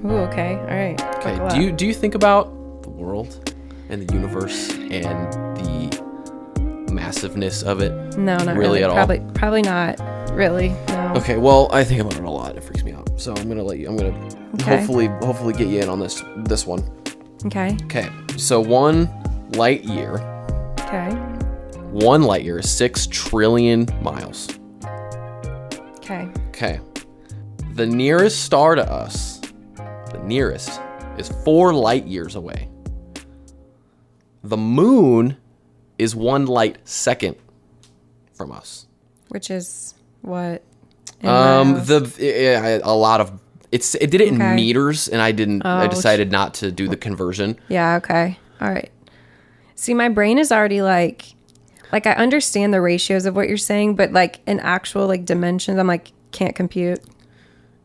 Ooh, okay. All right. Okay. Do you think about the world and the universe and the massiveness of it? No, not really. At all? Probably not really. No. Okay. Well, I think about it a lot. It freaks me out. So I'm gonna hopefully get you in on this one. Okay. Okay. So 1 light year. Okay. 1 light year is 6 trillion miles. Okay. Okay. The nearest star to us, is 4 light years away. The moon is 1 light second from us. Which is what? Miles? A lot of it did it in meters, and I didn't. I decided not to do the conversion. Yeah. Okay. All right. See, my brain is already like I understand the ratios of what you're saying, but like in actual like dimensions, I'm like can't compute.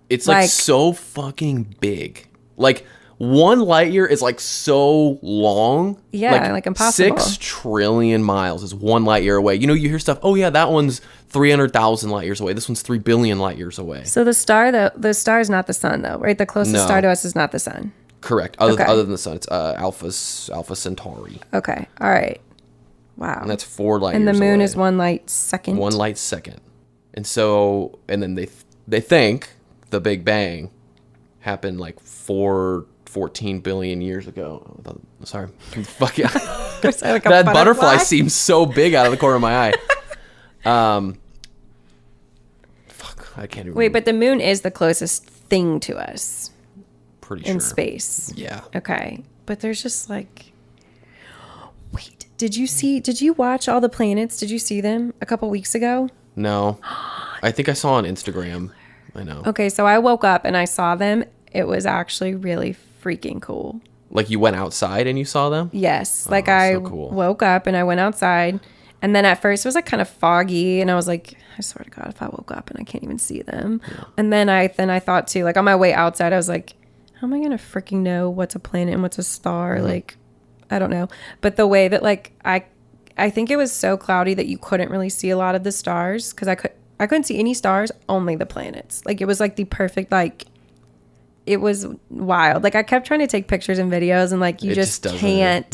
It's like so fucking big. Like 1 light year is like so long. Yeah, like impossible. 6 trillion miles is 1 light year away. You know, you hear stuff. Oh yeah, that one's 300,000 light years away. This one's 3 billion light years away. So the star is not the sun though, right? The closest star to us is not the sun. Correct. Other than the sun, it's Alpha Centauri. Okay. All right. Wow. And that's 4 light years away. And the moon is 1 light second. 1 light second. And so, and then they think the Big Bang happened like 14 billion years ago. Sorry. Fuck yeah. Like that butterfly seems so big out of the corner of my eye. Fuck, I can't even Wait, but the moon is the closest thing to us. Pretty sure. In space. Yeah. Okay. But there's just like... Wait, did you watch all the planets? Did you see them a couple weeks ago? No. I think I saw on Instagram. I know. Okay, so I woke up and I saw them. It was actually really freaking cool. Like you went outside and you saw them? Yes. Like I so cool. woke up and I went outside. And then at first it was like kind of foggy. And I was like, I swear to God, if I woke up and I can't even see them. Yeah. And then I thought too, like on my way outside, I was like, how am I going to freaking know what's a planet and what's a star? Mm-hmm. Like, I don't know. But the way that like, I think it was so cloudy that you couldn't really see a lot of the stars. Because I couldn't see any stars, only the planets. Like it was like the perfect, like, it was wild. Like I kept trying to take pictures and videos and like you just can't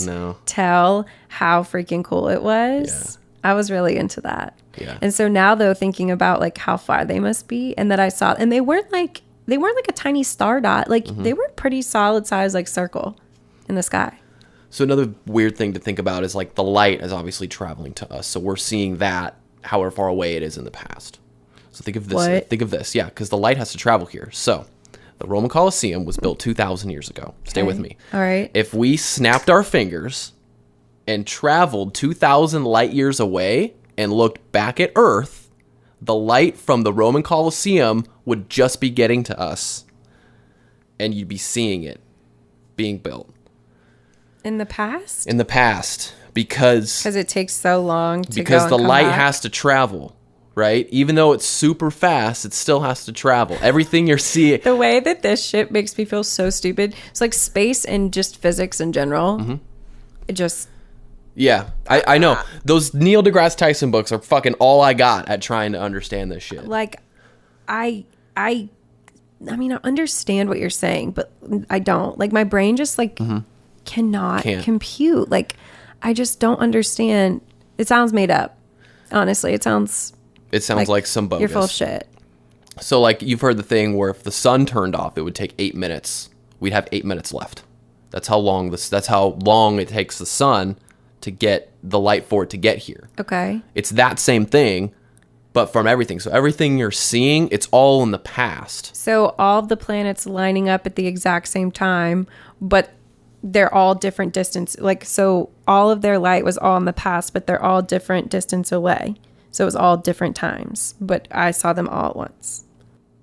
tell how freaking cool it was. Yeah. I was really into that. Yeah. And so now though, thinking about like how far they must be and that I saw, and they weren't like a tiny star dot. Like they were pretty solid size, like circle in the sky. So another weird thing to think about is like the light is obviously traveling to us. So we're seeing that however far away it is in the past. So think of this. What? Think of this. Yeah. Cause the light has to travel here. So the Roman Colosseum was built 2,000 years ago. Stay with me. All right. If we snapped our fingers and traveled 2,000 light years away and looked back at Earth, the light from the Roman Colosseum would just be getting to us. And you'd be seeing it being built. In the past? In the past. Because it takes so long to Because go the and come light back. has to travel. Right? Even though it's super fast, it still has to travel. Everything you're seeing. The way that this shit makes me feel so stupid. It's like space and just physics in general. Mm-hmm. It just... Yeah, I know. Those Neil deGrasse Tyson books are fucking all I got at trying to understand this shit. Like, I mean, I understand what you're saying, but I don't. Like, my brain just, like, cannot compute. Like, I just don't understand. It sounds made up. Honestly, it sounds like some bogus. You're full of shit. So, like, you've heard the thing where if the sun turned off, it would take 8 minutes. We'd have 8 minutes left. That's how long it takes the sun to get the light for it to get here. Okay. It's that same thing, but from everything. So everything you're seeing, it's all in the past. So all of the planets lining up at the exact same time, but they're all different distance. Like, so all of their light was all in the past, but they're all different distance away. So it was all different times, but I saw them all at once.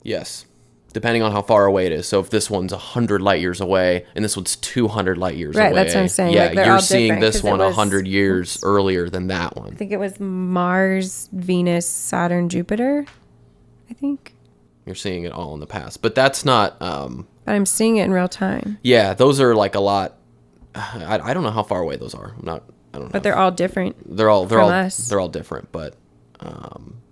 Yes. Depending on how far away it is. So if this one's 100 light years away and this one's 200 light years away. Right, that's what I'm saying. Yeah, like, you're seeing this one 100 years earlier than that one. I think it was Mars, Venus, Saturn, Jupiter. I think. You're seeing it all in the past. But that's not... But I'm seeing it in real time. Yeah, those are like a lot... I don't know how far away those are. I don't know. But they're all different. They're all us. They're all different. But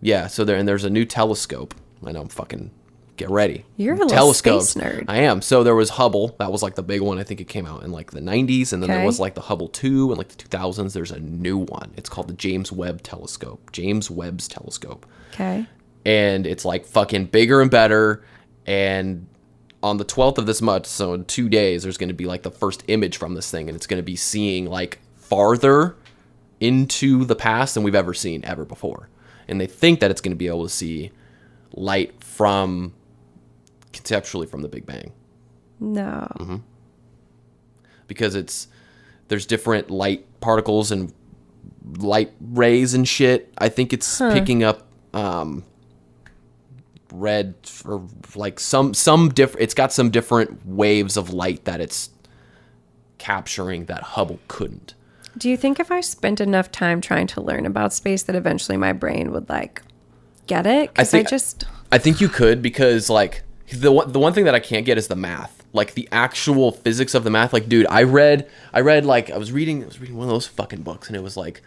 yeah, so there's a new telescope. I know I'm fucking get ready. You're a little space nerd. I am. So there was Hubble. That was like the big one. I think it came out in like the 90s. And then there was like the Hubble 2 in like the 2000s. There's a new one. It's called the James Webb Telescope. James Webb's Telescope. Okay. And it's like fucking bigger and better. And on the 12th of this month, so in 2 days, there's going to be like the first image from this thing. And it's going to be seeing like farther into the past than we've ever seen ever before. And they think that it's going to be able to see light from conceptually from the Big Bang. No. Mm-hmm. Because there's different light particles and light rays and shit. I think it's picking up red or like some different. It's got some different waves of light that it's capturing that Hubble couldn't. Do you think if I spent enough time trying to learn about space that eventually my brain would like get it? Because I think you could, because like the one thing that I can't get is the math, like the actual physics of the math. Like, dude, I read like I was reading one of those fucking books, and it was like,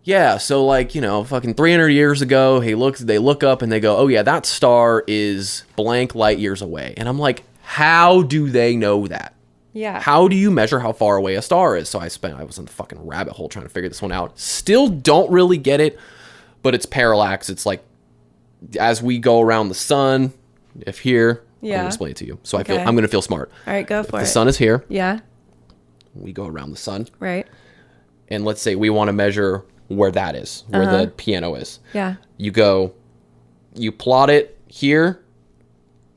yeah, so like, you know, fucking 300 years ago, they look up and they go, oh yeah, that star is blank light years away, and I'm like, how do they know that? Yeah. How do you measure how far away a star is? So I was in the fucking rabbit hole trying to figure this one out. Still don't really get it, but it's parallax. It's like, as we go around the sun, I'm going to explain it to you. So I'm going to feel smart. All right, go for it. The sun is here. Yeah. We go around the sun. Right. And let's say we want to measure where that is, where the piano is. Yeah. You plot it here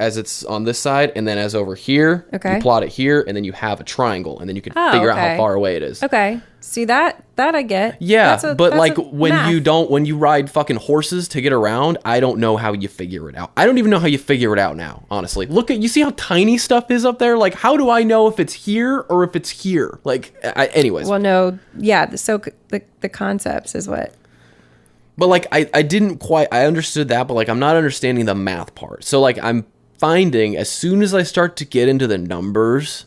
as it's on this side, and then as over here, you plot it here, and then you have a triangle, and then you can figure out how far away it is. Okay. See, that I get. Yeah, but like when you ride fucking horses to get around, I don't know how you figure it out. I don't even know how you figure it out now, honestly. You see how tiny stuff is up there? Like, how do I know if it's here or if it's here? Like, anyways. Well, no, yeah, so the concepts is what. But like, I understood that, but like, I'm not understanding the math part. So like, I'm finding as soon as I start to get into the numbers,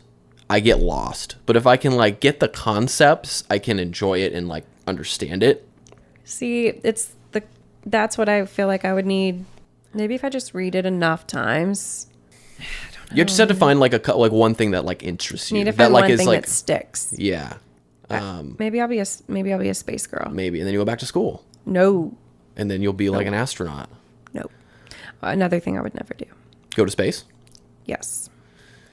I get lost. But if I can like get the concepts, I can enjoy it and like understand it. See, that's what I feel like I would need. Maybe if I just read it enough times. I don't know. You just have to find like one thing that like interests you. Need to find that like one is thing like that sticks. Yeah. Maybe I'll be a space girl. Maybe, and then you go back to school. No. And then you'll be like an astronaut. No. Another thing I would never do. Go to space? Yes.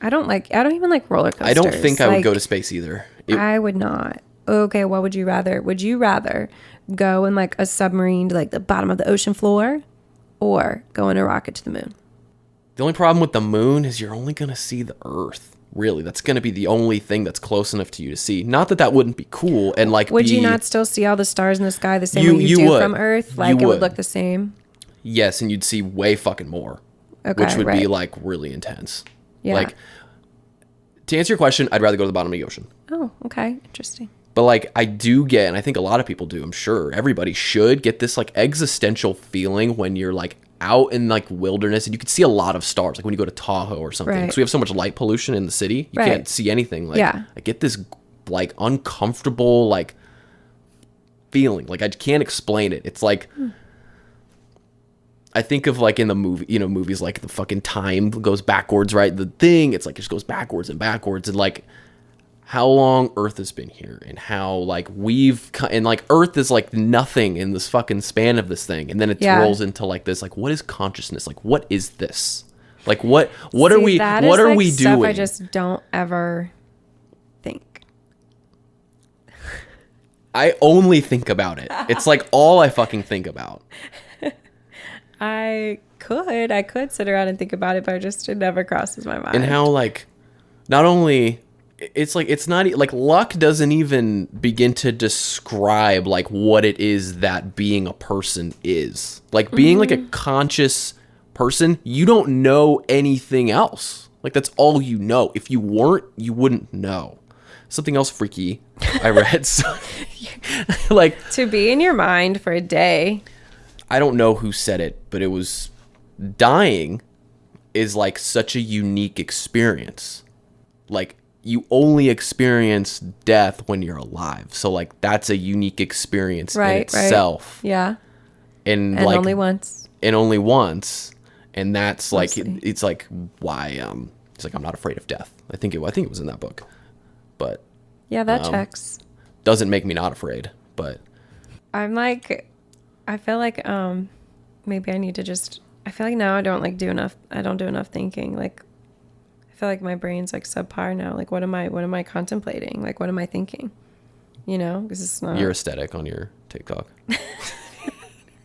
I don't even like roller coasters. I don't think I would go to space either. I would not. Okay, what would you rather? Would you rather go in like a submarine to like the bottom of the ocean floor, or go in a rocket to the moon? The only problem with the moon is you're only going to see the Earth. Really, that's going to be the only thing that's close enough to you to see. Not that wouldn't be cool and like. Would you not still see all the stars in the sky the same way you do from Earth? Like it would look the same. Yes, and you'd see way fucking more. Okay, which would be like really intense. Yeah. Like, to answer your question, I'd rather go to the bottom of the ocean. Oh, okay, interesting. But like, I do get, and I think a lot of people do. I'm sure everybody should get this like existential feeling when you're like out in like wilderness and you can see a lot of stars. Like when you go to Tahoe or something, because we have so much light pollution in the city, you can't see anything. Like, I get this like uncomfortable like feeling. Like I can't explain it. It's like. I think of like in the movie, movies like the fucking time goes backwards, right? The thing, it's like it just goes backwards and backwards, and like how long Earth has been here, and how like and like Earth is like nothing in this fucking span of this thing, and then it rolls into like this, like what is consciousness? Like what is this? Like what are we doing? Stuff I just don't ever think. I only think about it. It's like all I fucking think about. I could sit around and think about it, but it never crosses my mind. And how like, not only, it's like, it's not like luck doesn't even begin to describe like what it is that being a person is. Like being like a conscious person, you don't know anything else. Like that's all you know. If you weren't, you wouldn't know. Something else freaky I read. Like to be in your mind for a day. I don't know who said it, but it was dying is like such a unique experience. Like you only experience death when you're alive. So like that's a unique experience in itself. Right. Yeah. And like only once. And only once. And that's like, Mostly. it's like why, it's like, I'm not afraid of death. I think it was in that book, but Yeah, that checks. doesn't make me not afraid, but I'm like, I feel like maybe I need to just. I feel like now I don't like do enough. I don't do enough thinking. Like, I feel like my brain's like subpar now. Like, what am I contemplating? Like, what am I thinking? You know, because it's not. your aesthetic on your TikTok,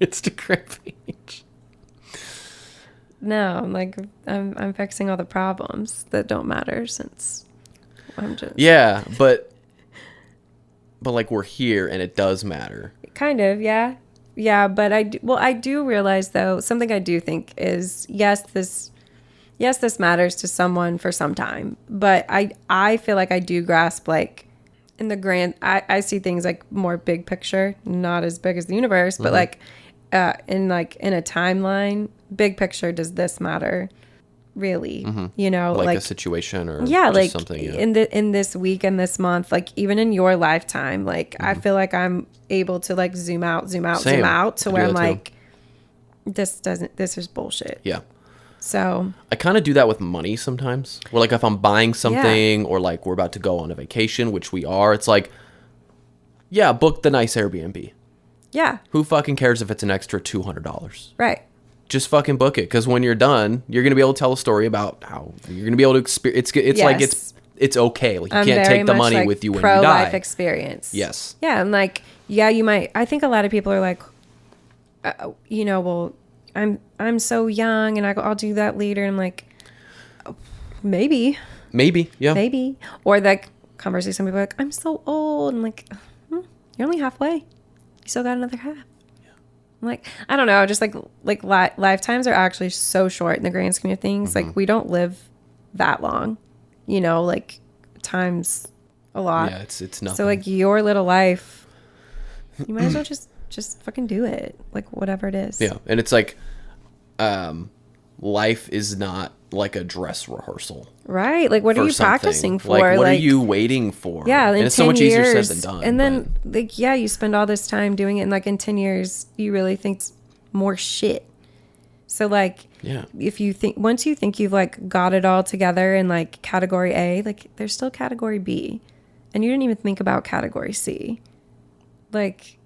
Instagram page. No, like I'm fixing all the problems that don't matter since I'm just. Yeah, but like we're here and it does matter. Kind of, yeah. Yeah, but I do realize though, something I do think is yes, this matters to someone for some time, but I feel like I do grasp like in the grand I see things like more big picture, not as big as the universe, but like in a timeline, big picture, does this matter? Really, you know, Like a situation or yeah, just like something. Yeah. in this week and this month, like even in your lifetime, like I feel like I'm able to like zoom out Same. to I where do I'm that too. like, this is bullshit. Yeah. So I kind of do that with money sometimes. Or like if I'm buying something or like we're about to go on a vacation, which we are, it's like, yeah, book the nice Airbnb. yeah, Who fucking cares if it's an extra $200? right. Just fucking book it, because when you're done, you're gonna be able to tell a story about how you're gonna be able to experience. It's like Yes. it's okay. Like you I'm can't very take the much, money like, with you when you pro die. life experience. Yes. Yeah, and like yeah, you might. I think a lot of people are like, you know, well, I'm so young, and I'll do that later. And I'm like, oh, maybe, Yeah. maybe, or like conversation. Some people are like, I'm so old, and like, you're only halfway. You still got another half. I'm like, I don't know, just like lifetimes are actually so short in the grand scheme of things. Like we don't live that long, you know, like time's a lot. Yeah, it's nothing. So like your little life, you might as well just fucking do it, like whatever it is. Yeah, and it's like, life is not like a dress rehearsal. Right? Like what are for you something. practicing for? Like what are you waiting for? Yeah, and in it's 10 so much years, easier said than done. and then like yeah, you spend all this time doing it, and like in 10 years, you really think it's more shit. So like, yeah, if you think once you think you've like got it all together in like category A, like there's still category B, and you didn't even think about category C. Like,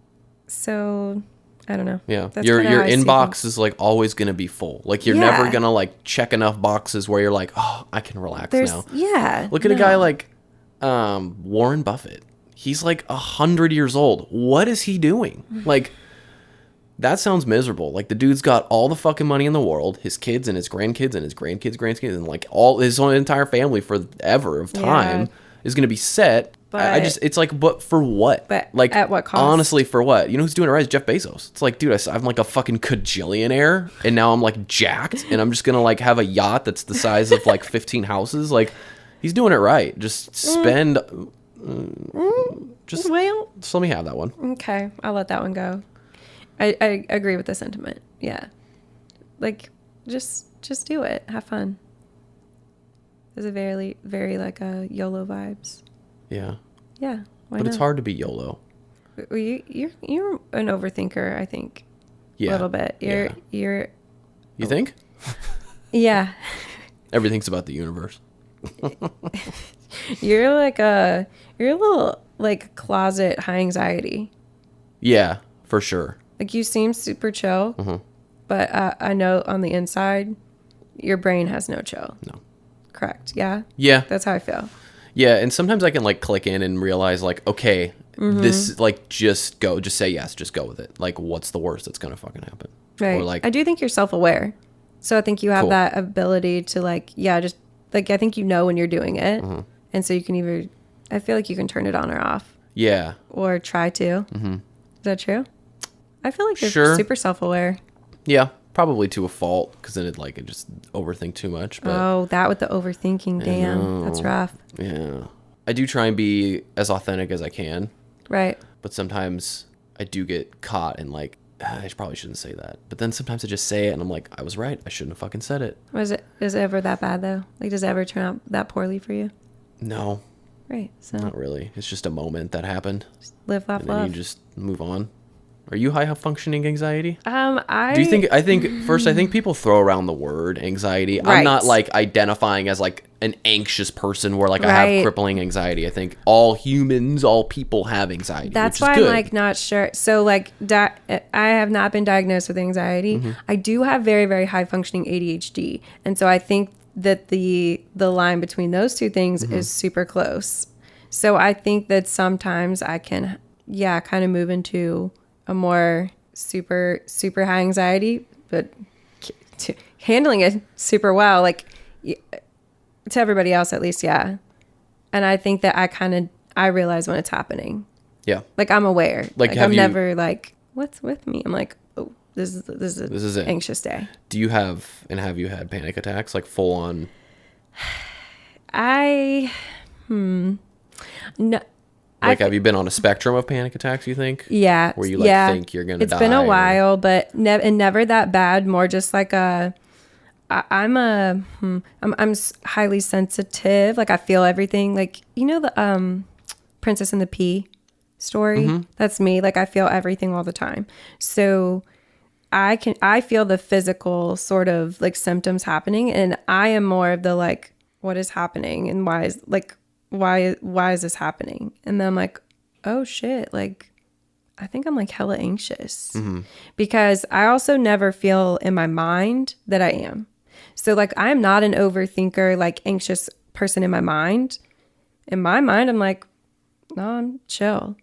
so I don't know. yeah. That's Your kinda how I see inbox things. is like always gonna be full. Like you're Yeah. never gonna like check enough boxes where you're like, oh, I can relax now. Yeah. Look at a guy like Warren Buffett. He's like 100 years old. What is he doing? Like, that sounds miserable. Like the dude's got all the fucking money in the world, his kids and his grandkids and his grandkids, and like all his own entire family forever of time is gonna be set. I just, it's like, but for what? But like, at what cost? honestly, for what? You know who's doing it right is Jeff Bezos. It's like, dude, I'm like a fucking cajillionaire, and now I'm like jacked, and I'm just gonna like have a yacht that's the size of like 15 houses. Like, he's doing it right. Just spend. Just let me have that one. Okay, I'll let that one go. I agree with the sentiment. Yeah, like just do it. Have fun. There's a very like a YOLO vibes. Yeah. Yeah, why But not? it's hard to be YOLO. Well, you're an overthinker, I think. Yeah. A little bit. You're. You think? Yeah. Everything's about the universe. You're a little like closet high anxiety. Yeah, for sure. Like you seem super chill, but I know on the inside, your brain has no chill. No. Correct. Yeah. Yeah. That's how I feel. Yeah, and sometimes I can like click in and realize like, okay, this like just say yes, just go with it. Like, what's the worst that's gonna fucking happen? Right. Or like, I do think you're self-aware, so I think you have Cool. that ability to like, yeah, just like I think you know when you're doing it, and so you can either, I feel like you can turn it on or off, yeah, or try to. Is that true? I feel like you're Sure. super self-aware. yeah, probably to a fault, because then I just overthink too much. But Oh, that with the overthinking, damn, that's rough. yeah, I do try and be as authentic as I can, Right. but sometimes I do get caught in like, I probably shouldn't say that. But then sometimes I just say it, and I'm like, I was right. I shouldn't have fucking said it. Is it ever that bad though? Like, does it ever turn out that poorly for you? No, Right. So not really. It's just a moment that happened, live, laugh, and then love. you just move on. Are you high functioning anxiety? I Do you think? I think people throw around the word anxiety. Right. I'm not like identifying as like an anxious person where like I Right. have crippling anxiety. I think all humans, all people have anxiety. That's which why is good. I'm like not sure. So like I have not been diagnosed with anxiety. Mm-hmm. I do have very, very high functioning ADHD, and so I think that the line between those two things Mm-hmm. is super close. So I think that sometimes I can, kind of move into a more super high anxiety, but handling it super well, like to everybody else at least, yeah. And I think that I realize when it's happening. Yeah. Like I'm aware. Like, I'm never like, what's with me? I'm like, oh, this is it. Anxious day. Do you have you had panic attacks, like full on? No. Like, have you been on a spectrum of panic attacks, you think? Yeah. Where you like think you're gonna die? It's been a while, but never that bad. More just like I'm highly sensitive. Like I feel everything. Like, you know, the Princess and the Pea story. Mm-hmm. That's me. Like I feel everything all the time. So I feel the physical sort of like symptoms happening, and I am more of the like, what is happening and why is this happening? And then I'm like, oh shit, like I think I'm like hella anxious. Because I also never feel in my mind that I am. So like I'm not an overthinker, like anxious person in my mind. In my mind, I'm like, no, I'm chill.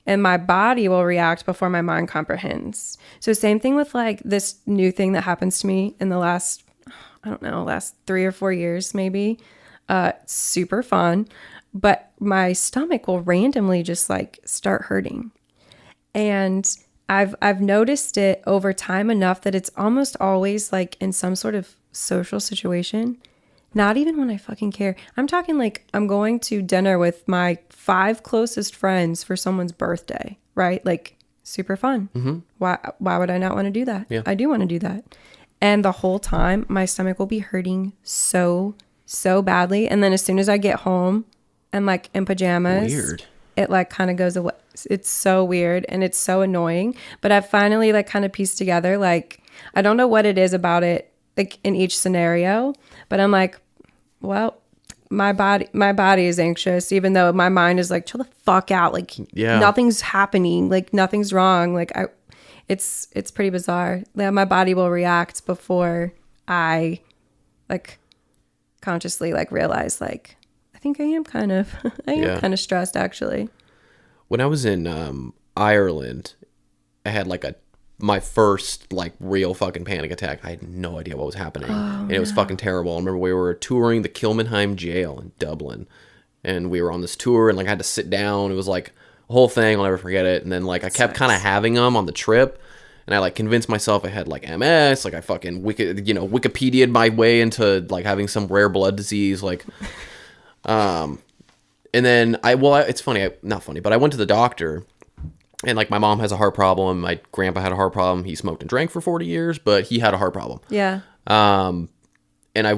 And my body will react before my mind comprehends. So same thing with like this new thing that happens to me in the last 3 or 4 years, maybe. Super fun. But my stomach will randomly just like start hurting. And I've noticed it over time enough that it's almost always like in some sort of social situation. Not even when I fucking care. I'm talking like I'm going to dinner with my 5 closest friends for someone's birthday, right? Like super fun. Mm-hmm. Why would I not want to do that? Yeah. I do want to do that. And the whole time my stomach will be hurting so badly. And then as soon as I get home and like in pajamas, Weird. It like kind of goes away. It's so weird and it's so annoying. But I've finally like kind of pieced together, like, I don't know what it is about it, like in each scenario, but I'm like, well, my body is anxious, even though my mind is like, chill the fuck out. Like, nothing's happening. Like, nothing's wrong. Like, it's pretty bizarre. Yeah, my body will react before I like consciously like realize like, I think I am kind of stressed actually. When I was in Ireland, I had like my first like real fucking panic attack. I had no idea what was happening, and it was fucking terrible. I remember we were touring the Kilmainham jail in Dublin, and we were on this tour, and like I had to sit down. It was like a whole thing. I'll never forget it. And then like I kept kind of having them on the trip, and I like convinced myself I had like MS. Like I fucking Wikipedia'd my way into like having some rare blood disease, like. And then it's funny, not funny, but I went to the doctor, and like my mom has a heart problem. My grandpa had a heart problem. He smoked and drank for 40 years, but he had a heart problem. Yeah. And I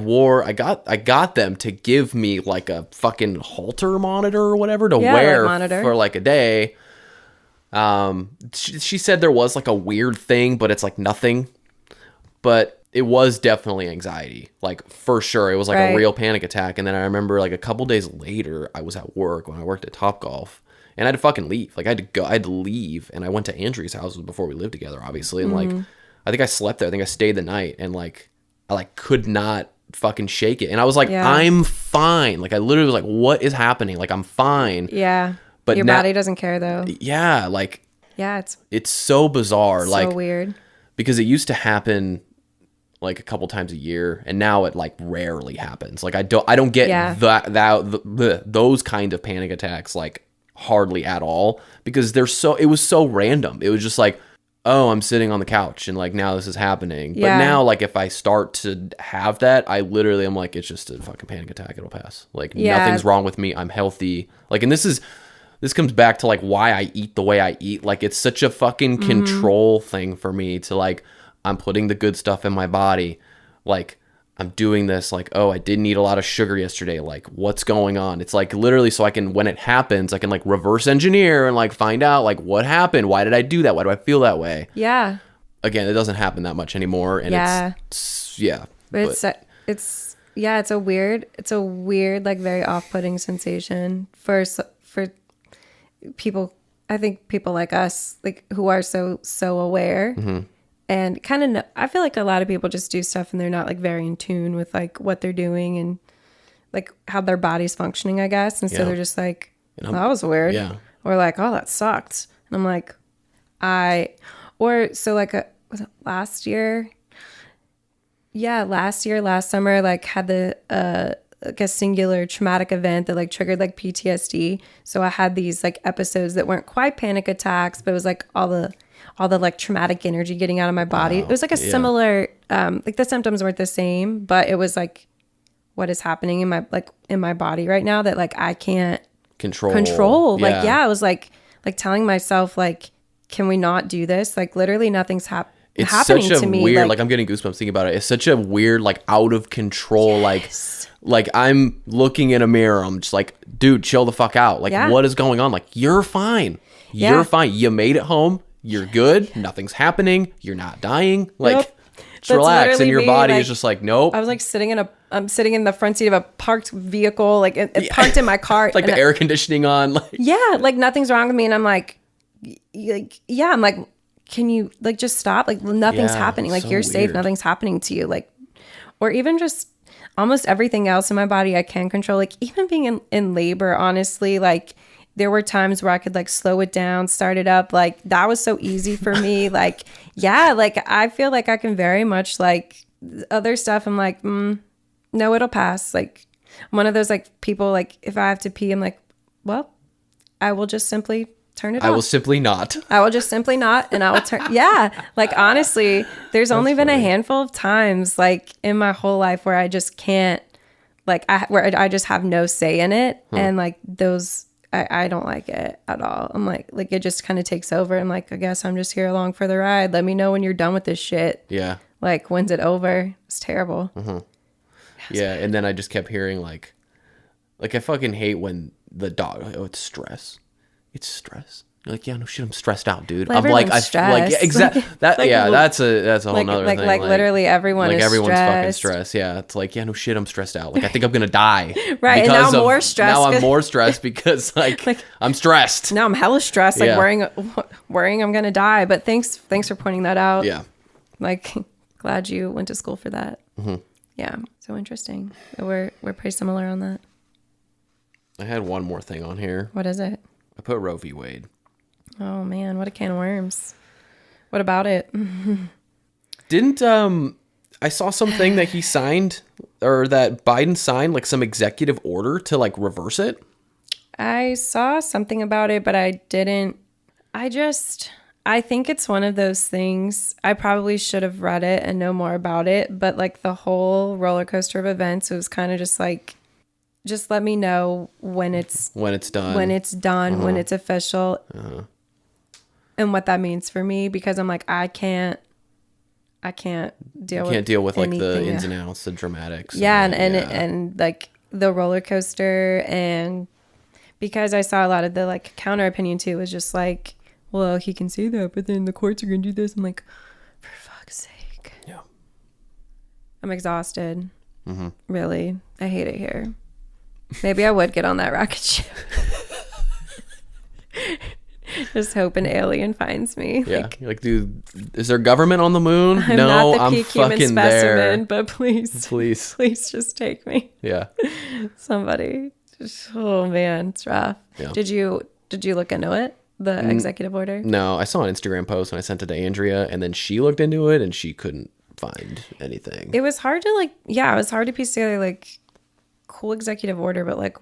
got them to give me like a fucking Holter monitor or whatever to wear for like a day. She said there was like a weird thing, but it's like nothing. But it was definitely anxiety, like for sure. It was like a real panic attack. And then I remember like a couple days later, I was at work when I worked at Topgolf, and I had to fucking leave. Like I had to leave, and I went to Andrew's house before we lived together, obviously. And like, I think I slept there. I think I stayed the night, and like, I like could not fucking shake it. And I was like, I'm fine. Like I literally was like, what is happening? Like I'm fine. Yeah. But your body doesn't care though. Yeah. Like, yeah, it's so bizarre. So like weird. Because it used to happen like a couple times a year, and now it like rarely happens. Like I don't get those kind of panic attacks like hardly at all, because it was so random. It was just like, oh, I'm sitting on the couch and like now this is happening. But now like if I start to have that, I literally am like, it's just a fucking panic attack. It'll pass. Like nothing's wrong with me. I'm healthy. Like, and this comes back to like why I eat the way I eat. Like it's such a fucking control thing for me to like, I'm putting the good stuff in my body. Like I'm doing this, like, oh, I didn't eat a lot of sugar yesterday. Like, what's going on? It's like literally so I can, when it happens, I can like reverse engineer and like find out like what happened. Why did I do that? Why do I feel that way? Yeah. Again, it doesn't happen that much anymore. And it's it's a weird, like very off-putting sensation for people. I think people like us, like who are so aware. Mm-hmm. And kind of, I feel like a lot of people just do stuff and they're not like very in tune with like what they're doing and like how their body's functioning, I guess. And so they're just like, that was weird. Yeah. Or like, oh, that sucked. And I'm like, was it last year? Yeah, last summer, like had like a singular traumatic event that like triggered like PTSD. So I had these like episodes that weren't quite panic attacks, but it was like all the like traumatic energy getting out of my body. It was like a similar, like the symptoms weren't the same, but it was like what is happening in my body right now that like I can't control. Like, I was like telling myself like, can we not do this? Like literally nothing's happening such a to me. Weird, like I'm getting goosebumps thinking about it. It's such a weird, like out of control, like I'm looking in a mirror. I'm just like, dude, chill the fuck out. Like, what is going on? Like, you're fine. You're fine. You made it home. You're good. Nothing's happening. You're not dying. Like, just relax. And your body is just like, nope. I was like I'm sitting in the front seat of a parked vehicle, like it parked in my car. Like the air conditioning on. Like, like nothing's wrong with me. And I'm like, I'm like, can you like just stop? Like nothing's happening. Like you're safe. Nothing's happening to you. Like, or even just almost everything else in my body I can control. Like even being in labor, honestly, like there were times where I could like slow it down, start it up. Like that was so easy for me. Like, like I feel like I can very much like other stuff. I'm like, no, it'll pass. Like I'm one of those like people, like if I have to pee, I'm like, well, I will just simply turn it off. I will simply not. I will just simply not. And I will turn. Like honestly, there's only been a handful of times like in my whole life where I just can't like, where I just have no say in it. And like those, I don't like it at all. I'm like it just kind of takes over. I'm like, I guess I'm just here along for the ride. Let me know when you're done with this shit. Yeah. Like, when's it over? It's terrible. Mm-hmm. Yeah. And then I just kept hearing like I fucking hate when the dog, oh, it's stress. It's stress. You're like, yeah, no shit, I'm stressed out, dude. Well, I'm like, exactly. That, like, that's a whole nother thing. Like literally everyone is everyone's stressed. fucking stressed. Yeah. It's like, yeah, no shit, I'm stressed out. Like, I think I'm going to die. Right. And now I'm more stressed. Now I'm more stressed because like I'm stressed. Now I'm hella stressed, like worrying I'm going to die. But thanks for pointing that out. Yeah. Like, glad you went to school for that. Mm-hmm. Yeah. So interesting. We're pretty similar on that. I had one more thing on here. What is it? I put Roe v. Wade. Oh man, what a can of worms. What about it? Didn't I saw something that he signed or that Biden signed like some executive order to like reverse it? I saw something about it, but I didn't. I think it's one of those things. I probably should have read it and know more about it, but like the whole roller coaster of events, it was kind of just like, just let me know when it's done, when it's official, and what that means for me, because I'm like, I can't deal with like the ins and outs, the dramatics. Yeah, and like the roller coaster, and because I saw a lot of the like counter opinion too was just like, well, he can say that, but then the courts are gonna do this. I'm like, for fuck's sake. Yeah. I'm exhausted. Mm-hmm. Really, I hate it here. Maybe I would get on that rocket ship. Just hope an alien finds me. Yeah. Like, dude, is there government on the moon? I'm no, not the I'm peak human fucking specimen, there. but please just take me. Yeah. Somebody. Oh man, it's rough. Yeah. Did you look into it? The executive order? No, I saw an Instagram post and I sent it to Andrea, and then she looked into it and she couldn't find anything. It was hard to piece together like cool executive order, but like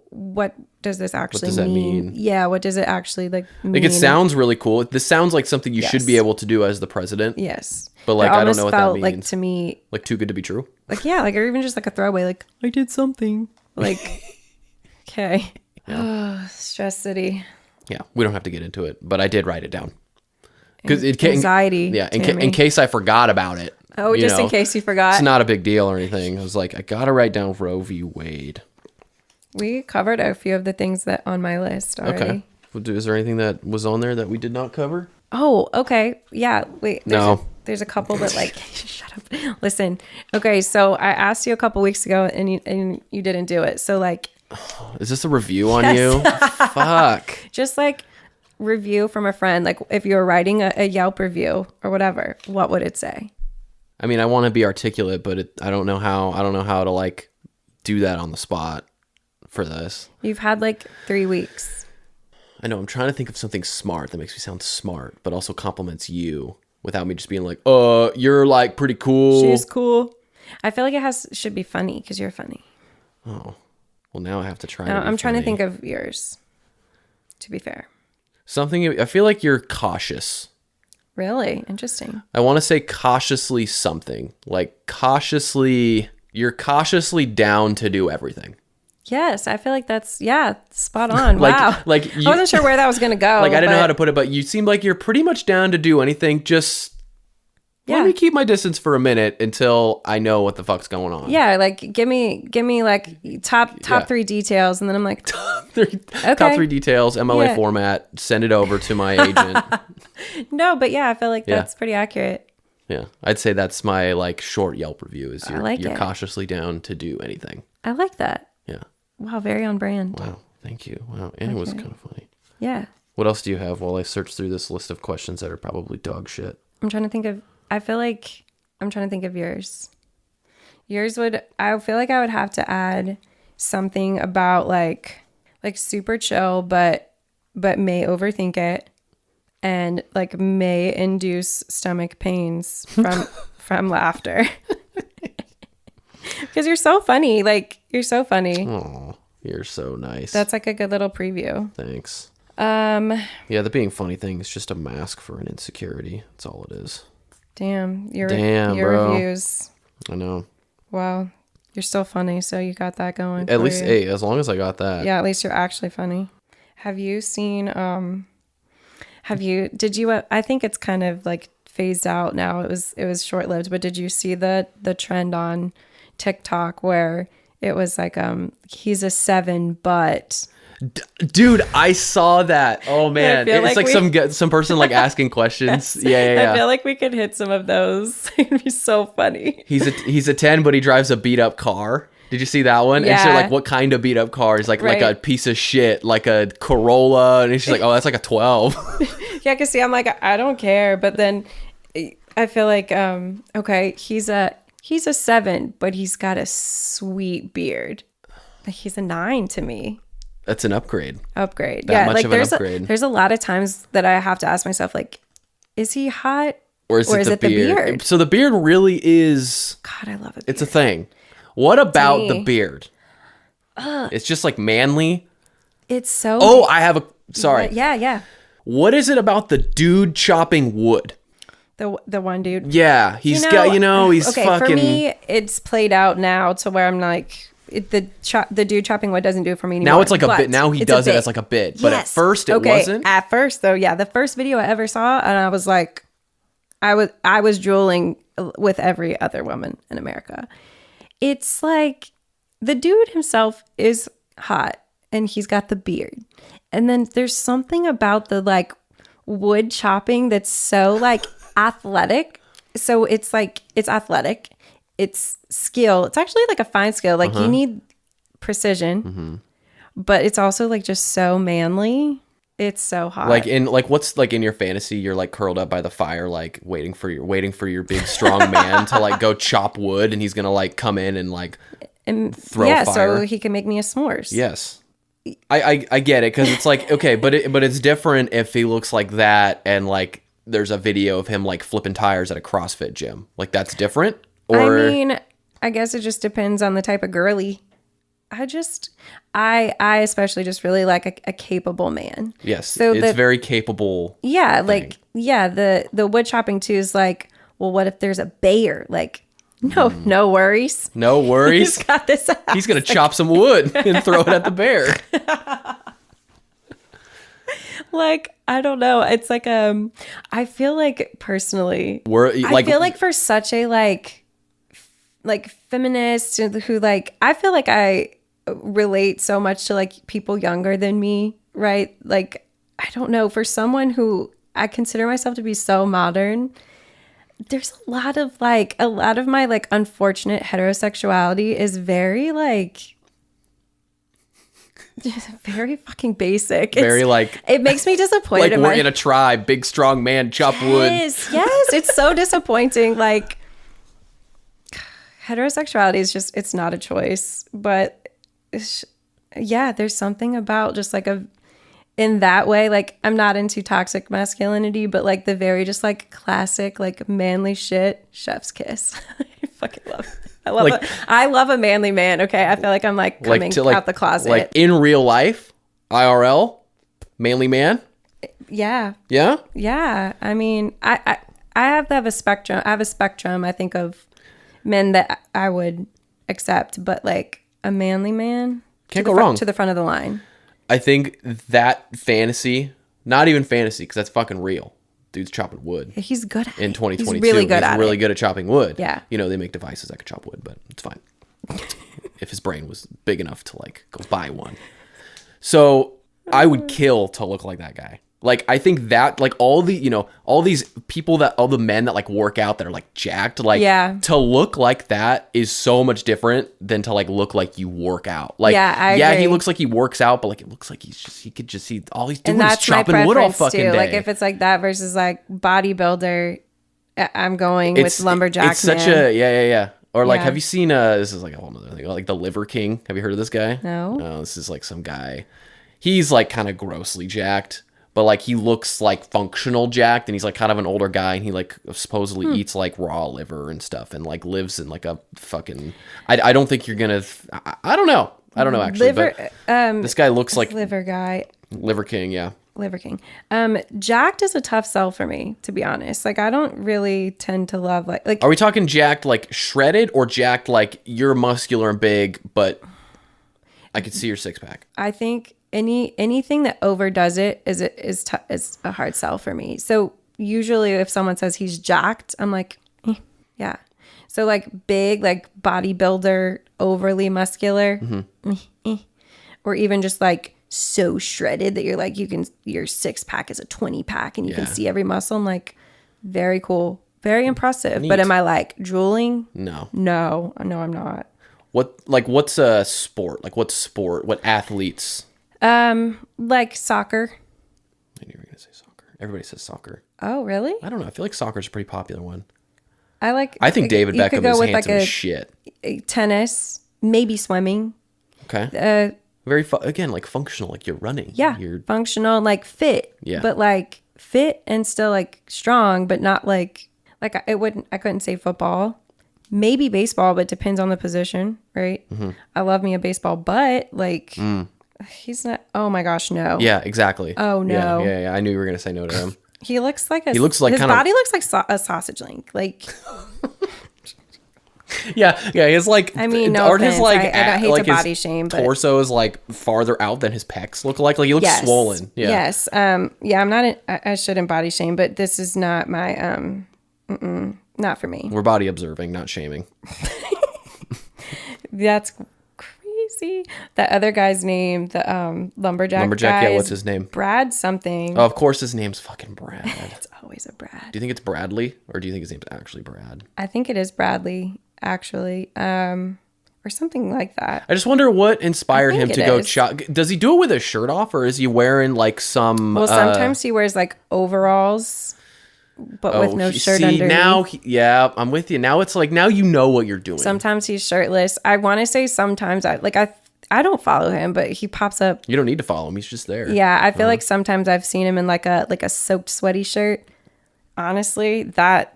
what does this actually mean? Yeah, what does it actually like mean? Like, it sounds really cool. This sounds like something you should be able to do as the president. Yes. But like, I don't know what that means. Like, to me, like too good to be true. Like, yeah, like, or even just like a throwaway, like, I did something. Like, okay. Yeah. Stress city. Yeah, we don't have to get into it, but I did write it down. Because anxiety. Yeah, in case I forgot about it. Oh, you just in know, case you forgot. It's not a big deal or anything. I was like, I gotta write down Roe v. Wade. We covered a few of the things that on my list already. Okay. Is there anything that was on there that we did not cover? Oh, okay. Yeah. Wait. No. There's a couple that like, shut up. Listen. Okay. So I asked you a couple weeks ago and you didn't do it. So like. Is this a review on you? Fuck. Just like review from a friend. Like if you were writing a Yelp review or whatever, what would it say? I mean, I want to be articulate, but I don't know how. I don't know how to like do that on the spot for this. You've had like 3 weeks. I know. I'm trying to think of something smart that makes me sound smart, but also compliments you without me just being like, you're like pretty cool. She's cool. I feel like should be funny because you're funny. Oh, well, now I have to try. I'm trying to think of yours, to be fair. Something, I feel like you're cautious. Really? Interesting. I want to say cautiously something. Like you're cautiously down to do everything. Yes, I feel like that's, spot on. Wow. I wasn't sure where that was going to go. Like, I didn't know how to put it, but you seem like you're pretty much down to do anything. Just let me keep my distance for a minute until I know what the fuck's going on. Yeah, like give me like top 3 details, and then I'm like top 3 details, MLA format, send it over to my agent. No, but I feel like that's pretty accurate. Yeah, I'd say that's my like short Yelp review. Is you're it. cautiously down to do anything. I like that. Yeah. Wow, very on brand. Wow, thank you. Wow, and it was kind of funny. Yeah. What else do you have while I search through this list of questions that are probably dog shit? I'm trying to think of yours. I feel like I would have to add something about like super chill, but may overthink it and like may induce stomach pains from laughter. Because you're so funny. Like, you're so funny. Oh, you're so nice. That's like a good little preview. Thanks. Yeah, the being funny thing is just a mask for an insecurity. That's all it is. Damn, your bro. reviews. I know. Wow. You're still funny, so you got that going. At least, hey, as long as I got that. Yeah, at least you're actually funny. Have you seen, I think it's kind of like phased out now. It was short-lived, but did you see the trend on TikTok where it was like he's a 7 but dude, I saw that. Oh man, it's like some person like asking questions. Yeah. I feel like we could hit some of those. It'd be so funny. He's a 10 but he drives a beat up car. Did you see that one? Yeah. And she's like, what kind of beat up car? He's like a piece of shit, like a Corolla. And she's like, oh, that's like a 12. Yeah, because see, I'm like, I don't care. But then I feel like, okay, he's a 7, but he's got a sweet beard. Like, he's a 9 to me. That's an upgrade. Yeah, like there's a lot of times that I have to ask myself, like, is he hot or is it the beard? So the beard really is. God, I love it. It's a thing. What about the beard? It's just like manly. It's so. Oh, I have a. Sorry. Yeah. What is it about the dude chopping wood? The one dude. Yeah, he's got. He's okay, fucking. For me, it's played out now to where I'm like. The dude chopping wood doesn't do it for me anymore. Now it's like a bit. Now he does it as like a bit. But at first it wasn't. At first though, yeah. The first video I ever saw, and I was like, I was drooling with every other woman in America. It's like the dude himself is hot and he's got the beard. And then there's something about the like wood chopping that's so like athletic. So it's like, it's athletic. It's skill. It's actually like a fine skill. Like you need precision, but it's also like just so manly. It's so hot. What's like in your fantasy? You're like curled up by the fire, like waiting for your big strong man to like go chop wood, and he's gonna like come in and like throw fire. So he can make me a s'mores. Yes, I get it because it's like okay, but it's different if he looks like that and like there's a video of him like flipping tires at a CrossFit gym. Like that's different. Or I mean, I guess it just depends on the type of girly. I especially just really like a capable man. Yes, so it's very capable. Yeah, thing. like the wood chopping too is like, well, what if there's a bear? Like, no worries. No worries. He's got this. He's gonna chop some wood and throw it at the bear. Like, I don't know. It's like I feel like personally, I feel like for such a like feminist who like, I feel like I relate so much to like people younger than me, right? Like, I don't know, for someone who I consider myself to be so modern, there's a lot of my like unfortunate heterosexuality is very like just very fucking basic. Very like it makes me disappointed. Like we're in a tribe, big strong man, chop wood. Yes, it's so disappointing. Like heterosexuality is just, it's not a choice. But there's something about just like in that way, like I'm not into toxic masculinity, but like the very just like classic like manly shit, chef's kiss. I fucking love it. I love a manly man. Okay, I feel like I'm like coming out the closet. Like in real life, IRL, manly man. Yeah. Yeah. Yeah. I mean, I have to have a spectrum. I have a spectrum, I think, of men that I would accept, but like a manly man can't go wrong to the front of the line. I think that fantasy, not even fantasy, because that's fucking real. Dude's chopping wood. He's good at it. In 2022. He's really good at it. Really good at chopping wood. Yeah. You know, they make devices that could chop wood, but it's fine. If his brain was big enough to like go buy one. So I would kill to look like that guy. Like, I think that, like, all these people all the men that, like, work out that are, like, jacked, like, to look like that is so much different than to, like, look like you work out. Like, I agree. He looks like he works out, but, like, it looks like he could just see all he's doing and is chopping wood all fucking too. day. Like, if it's like that versus, like, bodybuilder, I'm going with lumberjack It's such a, yeah. Or, like, Yeah. have you seen, this is, like, a whole other thing, like, the Liver King. Have you heard of this guy? No. Oh, this is, like, some guy. He's, like, kind of grossly jacked. But, like, he looks, like, functional jacked, and he's, like, kind of an older guy, and he, like, supposedly eats, like, raw liver and stuff, and, like, lives in, like, a fucking... I don't think you're gonna... I don't know. I don't know, actually, but this guy looks like... Liver guy. Liver King, yeah. Liver King. Jacked is a tough sell for me, to be honest. Like, I don't really tend to love, like... Are we talking jacked, like, shredded, or jacked, like, you're muscular and big, but I could see your six-pack? I think... anything that overdoes it is a hard sell for me. So usually if someone says he's jacked, I'm like, yeah. So like big, like bodybuilder, overly muscular, or even just like so shredded that you're like, your 6-pack is a 20-pack and you can see every muscle. I'm like, very cool, very impressive. Neat. But am I like drooling? No, I'm not. What's a sport? Like, what athletes? Like soccer. I knew you were gonna say soccer. Everybody says soccer. Oh, really? I don't know. I feel like soccer's a pretty popular one. I think David Beckham is handsome like as shit. Tennis, maybe swimming. Okay. Very again, like functional, like you're running. Yeah. You're functional, like fit. Yeah. But like fit and still like strong, but not like I couldn't say football. Maybe baseball, but depends on the position, right? Mm-hmm. I love me a baseball, but like he's not. Oh my gosh, no. Yeah, exactly. Oh no. Yeah. I knew you were gonna say no to him. He looks like his body looks like a sausage link. Like yeah. He's like. I mean, no aren't offense. his like I hate like to his body shame, but torso is like farther out than his pecs look like. Like he looks swollen. Yeah. Yes. Yeah. I'm not. I shouldn't body shame, but this is not my. Not for me. We're body observing, not shaming. That's crazy. That other guy's name, the lumberjack guy, yeah, what's his name? Brad something. Oh, of course his name's fucking Brad. It's always a Brad. Do you think it's Bradley, or do you think his name's actually Brad? I think it is Bradley, actually. Or something like that. I just wonder what inspired him to go is. chop. Does he do it with his shirt off, or is he wearing like some... Well, sometimes he wears like overalls, but with no shirt underneath. Now, I'm with you. Now it's like, now you know what you're doing. Sometimes he's shirtless. I want to say sometimes I don't follow him, but he pops up. You don't need to follow him. He's just there. Yeah, I feel like sometimes I've seen him in like a soaked sweaty shirt. Honestly, that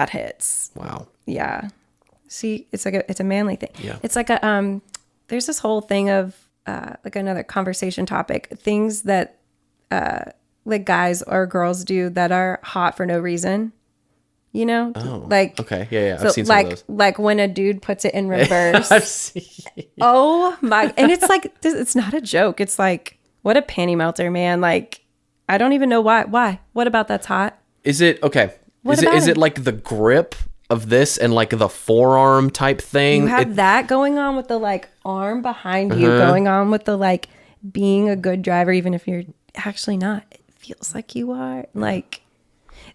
hits. Wow. Yeah. See, it's a manly thing. Yeah. It's like there's this whole thing of like another conversation topic, things that like guys or girls do that are hot for no reason. You know? Oh, like okay. Yeah. So I've seen some of those. like when a dude puts it in reverse. I've seen. Oh my, and it's like it's not a joke. It's like, what a panty melter, man. Like I don't even know why. Why? What about that's hot? Is it okay? What Is it about is it? it like the grip of this and like the forearm type thing? You have that going on with the like arm behind you, going on with the like being a good driver, even if you're actually not. It feels like you are. Like,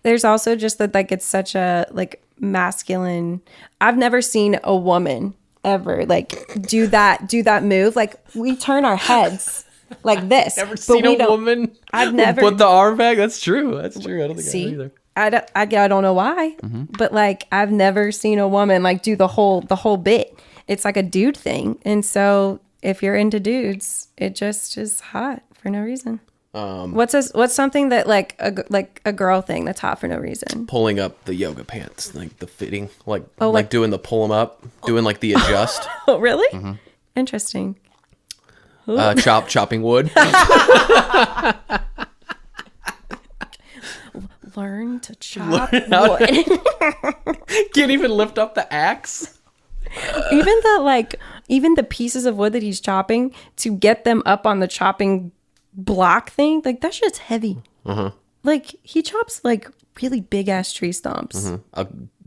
there's also just that like it's such a like masculine. I've never seen a woman ever like do that move. Like, we turn our heads like this. Never but seen we a don't- woman. I've never put the arm back. That's true. That's true. I don't think I have see. either. I don't know why, but like I've never seen a woman like do the whole bit. It's like a dude thing, and so if you're into dudes, it just is hot for no reason. What's something that like a girl thing that's hot for no reason? Pulling up the yoga pants, like the fitting, like doing the pull them up, doing like the adjust. Oh, really? Interesting. Chopping wood. Learn to chop wood. Can't even lift up the axe. Even the pieces of wood that he's chopping to get them up on the chopping block thing, like that shit's heavy. Like he chops like really big ass tree stumps.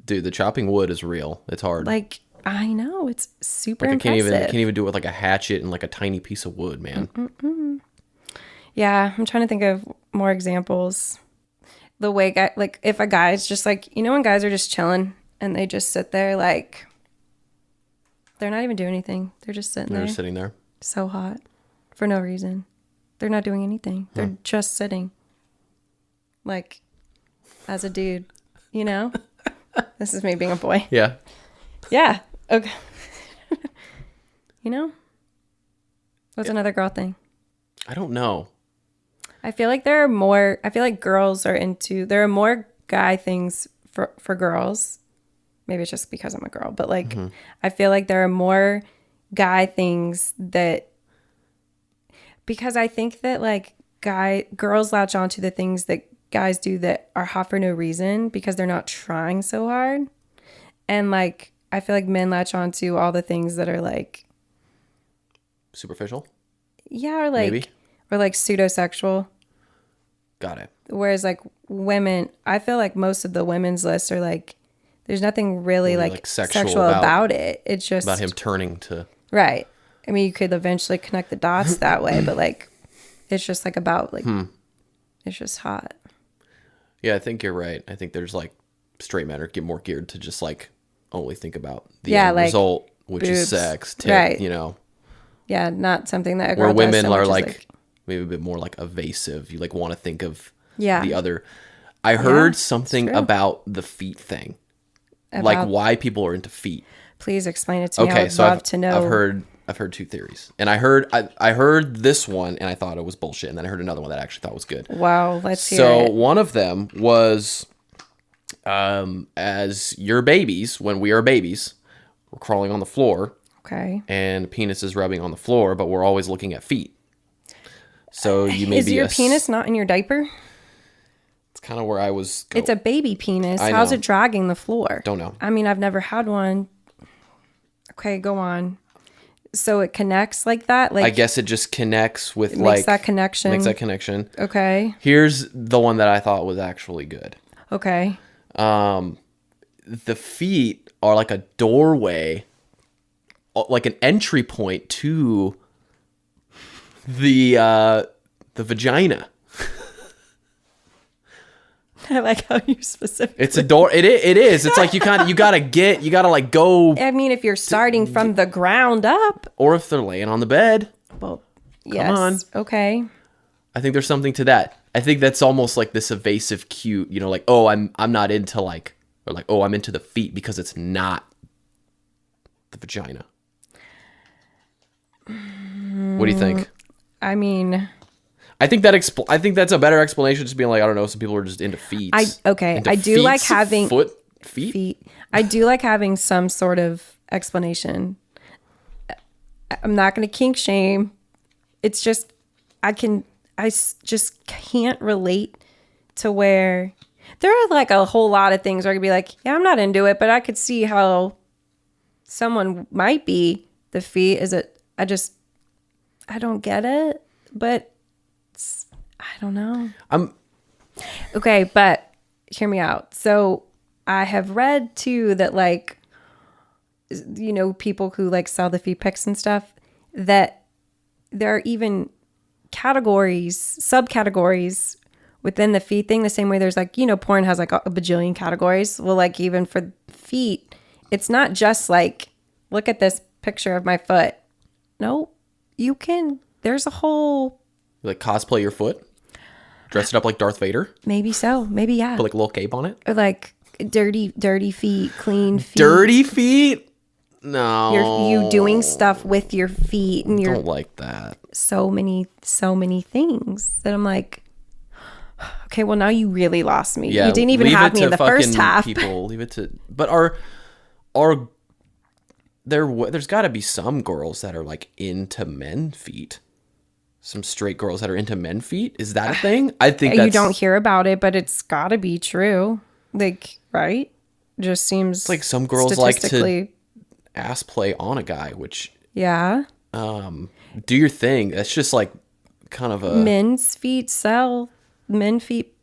Dude, the chopping wood is real. It's hard. Like, I know, it's super I impressive. can't even do it with like a hatchet and like a tiny piece of wood, man. Yeah, I'm trying to think of more examples. The way like if a guy's just like, when guys are just chilling and they just sit there like they're not even doing anything. They're just sitting there. They're sitting there. So hot for no reason. They're not doing anything. They're just sitting. Like, as a dude, This is me being a boy. Yeah. Yeah. Okay. What's another girl thing? I don't know. I feel like there are more guy things for girls. Maybe it's just because I'm a girl, but like, I feel like there are more guy things because I think that like girls latch onto the things that guys do that are hot for no reason because they're not trying so hard. And like, I feel like men latch onto all the things that are like superficial. Yeah. Or like, maybe. Or like pseudosexual. Got it. Whereas like women, I feel like most of the women's lists are like, there's nothing really like sexual about it. It's just about him turning to. Right. I mean, you could eventually connect the dots that way, but like, it's just like about like, it's just hot. Yeah, I think you're right. I think there's like straight men get more geared to just like only think about the end result, which boobs. is sex, right. Yeah, not something that a girl where women does so are much like maybe a bit more like evasive. You like want to think of Yeah. the other. I heard something about the feet thing. Like why people are into feet. Please explain it to me. Okay, I would so love to know. I've heard two theories. And I heard this one and I thought it was bullshit. And then I heard another one that I actually thought was good. Wow, let's hear it. So one of them was as your babies, when we are babies, we're crawling on the floor. Okay. And penis is rubbing on the floor, but we're always looking at feet. So you may Is your penis not in your diaper? It's kind of where I was going. It's a baby penis. I How's know. it dragging the floor? Don't know. I mean, I've never had one. Okay, go on. So it connects like that? Like I guess it just connects with makes that connection. Makes that connection. Okay. Here's the one that I thought was actually good. Okay. The feet are like a doorway, like an entry point to the vagina. I like how you specifically. It's a door. It is. It's like you gotta like go. I mean, if you're starting from the ground up. Or if they're laying on the bed. Well, yes. Come on. Okay. I think there's something to that. I think that's almost like this evasive cute, like, oh, I'm not into like, or like, oh, I'm into the feet because it's not the vagina. What do you think? I mean, I think that's a better explanation. Just being like, I don't know, some people are just into feet. I do like having feet. I do like having some sort of explanation. I'm not going to kink shame. It's just just can't relate to where there are like a whole lot of things where I could be like, yeah, I'm not into it, but I could see how someone might be. The feet I don't get it, but I don't know. I'm Okay, but hear me out. So I have read too that like, you know, people who like sell the feet pics and stuff, that there are even categories, subcategories within the feet thing, the same way there's like, you know, porn has like a bajillion categories. Well, like even for feet, it's not just like, look at this picture of my foot. No, you can, there's a whole. like cosplay your foot, dress it up like Darth Vader, Maybe so. Maybe, yeah. put like a little cape on it. Or like dirty feet, clean feet. Dirty feet? No. You doing stuff with your feet and Don't like that. so many things that I'm like, okay, well now you really lost me. Yeah, You didn't even leave have it me to in the first fucking half. People leave it to, but there's got to be some girls that are like into men feet. Some straight girls that are into men feet. Is that a thing? I think You don't hear about it, but it's gotta be true. Like, right? Just seems it's like some girls like to statistically- ass play on a guy, which Yeah. do your thing. That's just like kind of a Men's feet sell. Men's feet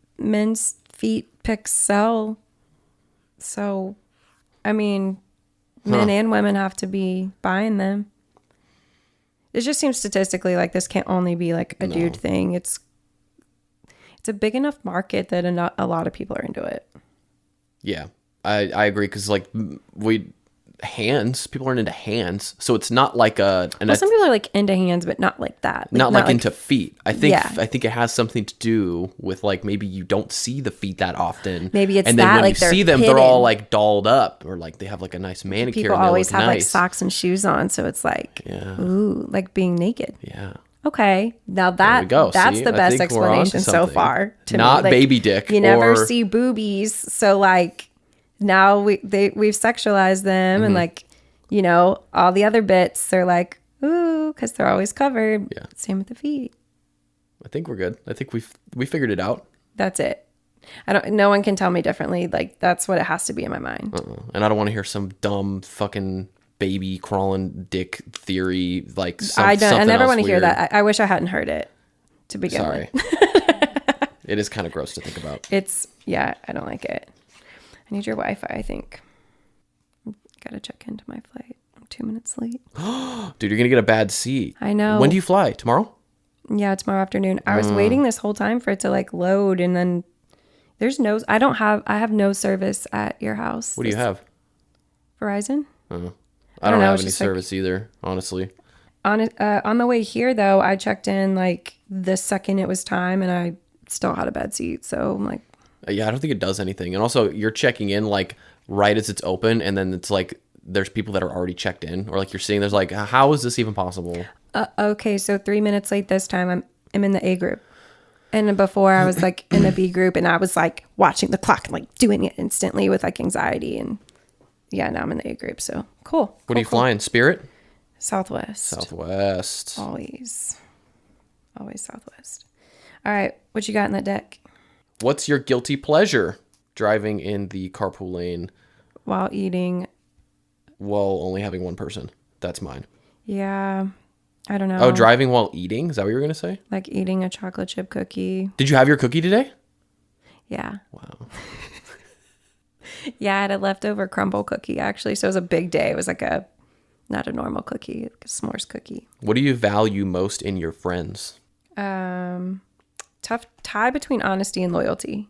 pics sell. So, I mean, men and women have to be buying them. It just seems statistically like this can't only be like a dude thing. It's a big enough market that a lot of people are into it. yeah. I agree because like people aren't into hands, so it's not like Well, some people are like into hands, but not like that. not like into feet. I think Yeah. I think it has something to do with like maybe you don't see the feet that often. Maybe it's and then that, when like, you they're see them, they're all hidden. like dolled up or like they have like a nice manicure. people and they always look have like nice. socks and shoes on, so it's like, ooh, like being naked. Yeah. Okay, now There we go. that's See? the I best think we're onto explanation so something. far. To Not me. Like, baby dick You never or- see boobies, so like now we've sexualized them, and like, you know, all the other bits are like, ooh, because they're always covered. Yeah. Same with the feet. I think we're good. I think we figured it out. That's it. No one can tell me differently. Like, that's what it has to be in my mind. And I don't want to hear some dumb fucking baby crawling dick theory. Like I never want want to hear that. I wish I hadn't heard it to begin Sorry. with. It is kind of gross to think about. Yeah, I don't like it. I need your Wi-Fi, I think. Gotta check into my flight. I'm 2 minutes late. Dude, you're gonna get a bad seat. I know. When do you fly? Tomorrow? Yeah, tomorrow afternoon. I was waiting this whole time for it to like load, and then I have no service at your house. What do you have? Verizon? I don't know, have it's any just like- service either, honestly. On the way here though, I checked in like the second it was time, and I still had a bad seat. So I'm like, Yeah, I don't think it does anything. And also, you're checking in like right as it's open, and then it's like there's people that are already checked in, or like you're seeing there's like, how is this even possible? okay, so 3 minutes late this time. I'm in the A group. And before I was like in the B group, and I was like watching the clock and like doing it instantly with like anxiety. And yeah, now I'm in the A group. So cool. What are you flying? Spirit? Southwest. Southwest. Always Southwest. All right. What you got in that deck? What's your guilty pleasure? Driving in the carpool lane While eating. while only having one person. That's mine. Yeah. I don't know. Oh, driving while eating? Is that what you were going to say? Like eating a chocolate chip cookie. Did you have your cookie today? Yeah. Wow. Yeah, I had a leftover crumble cookie actually. So it was a big day. It was like not a normal cookie, like a s'mores cookie. What do you value most in your friends? Tough tie between honesty and loyalty.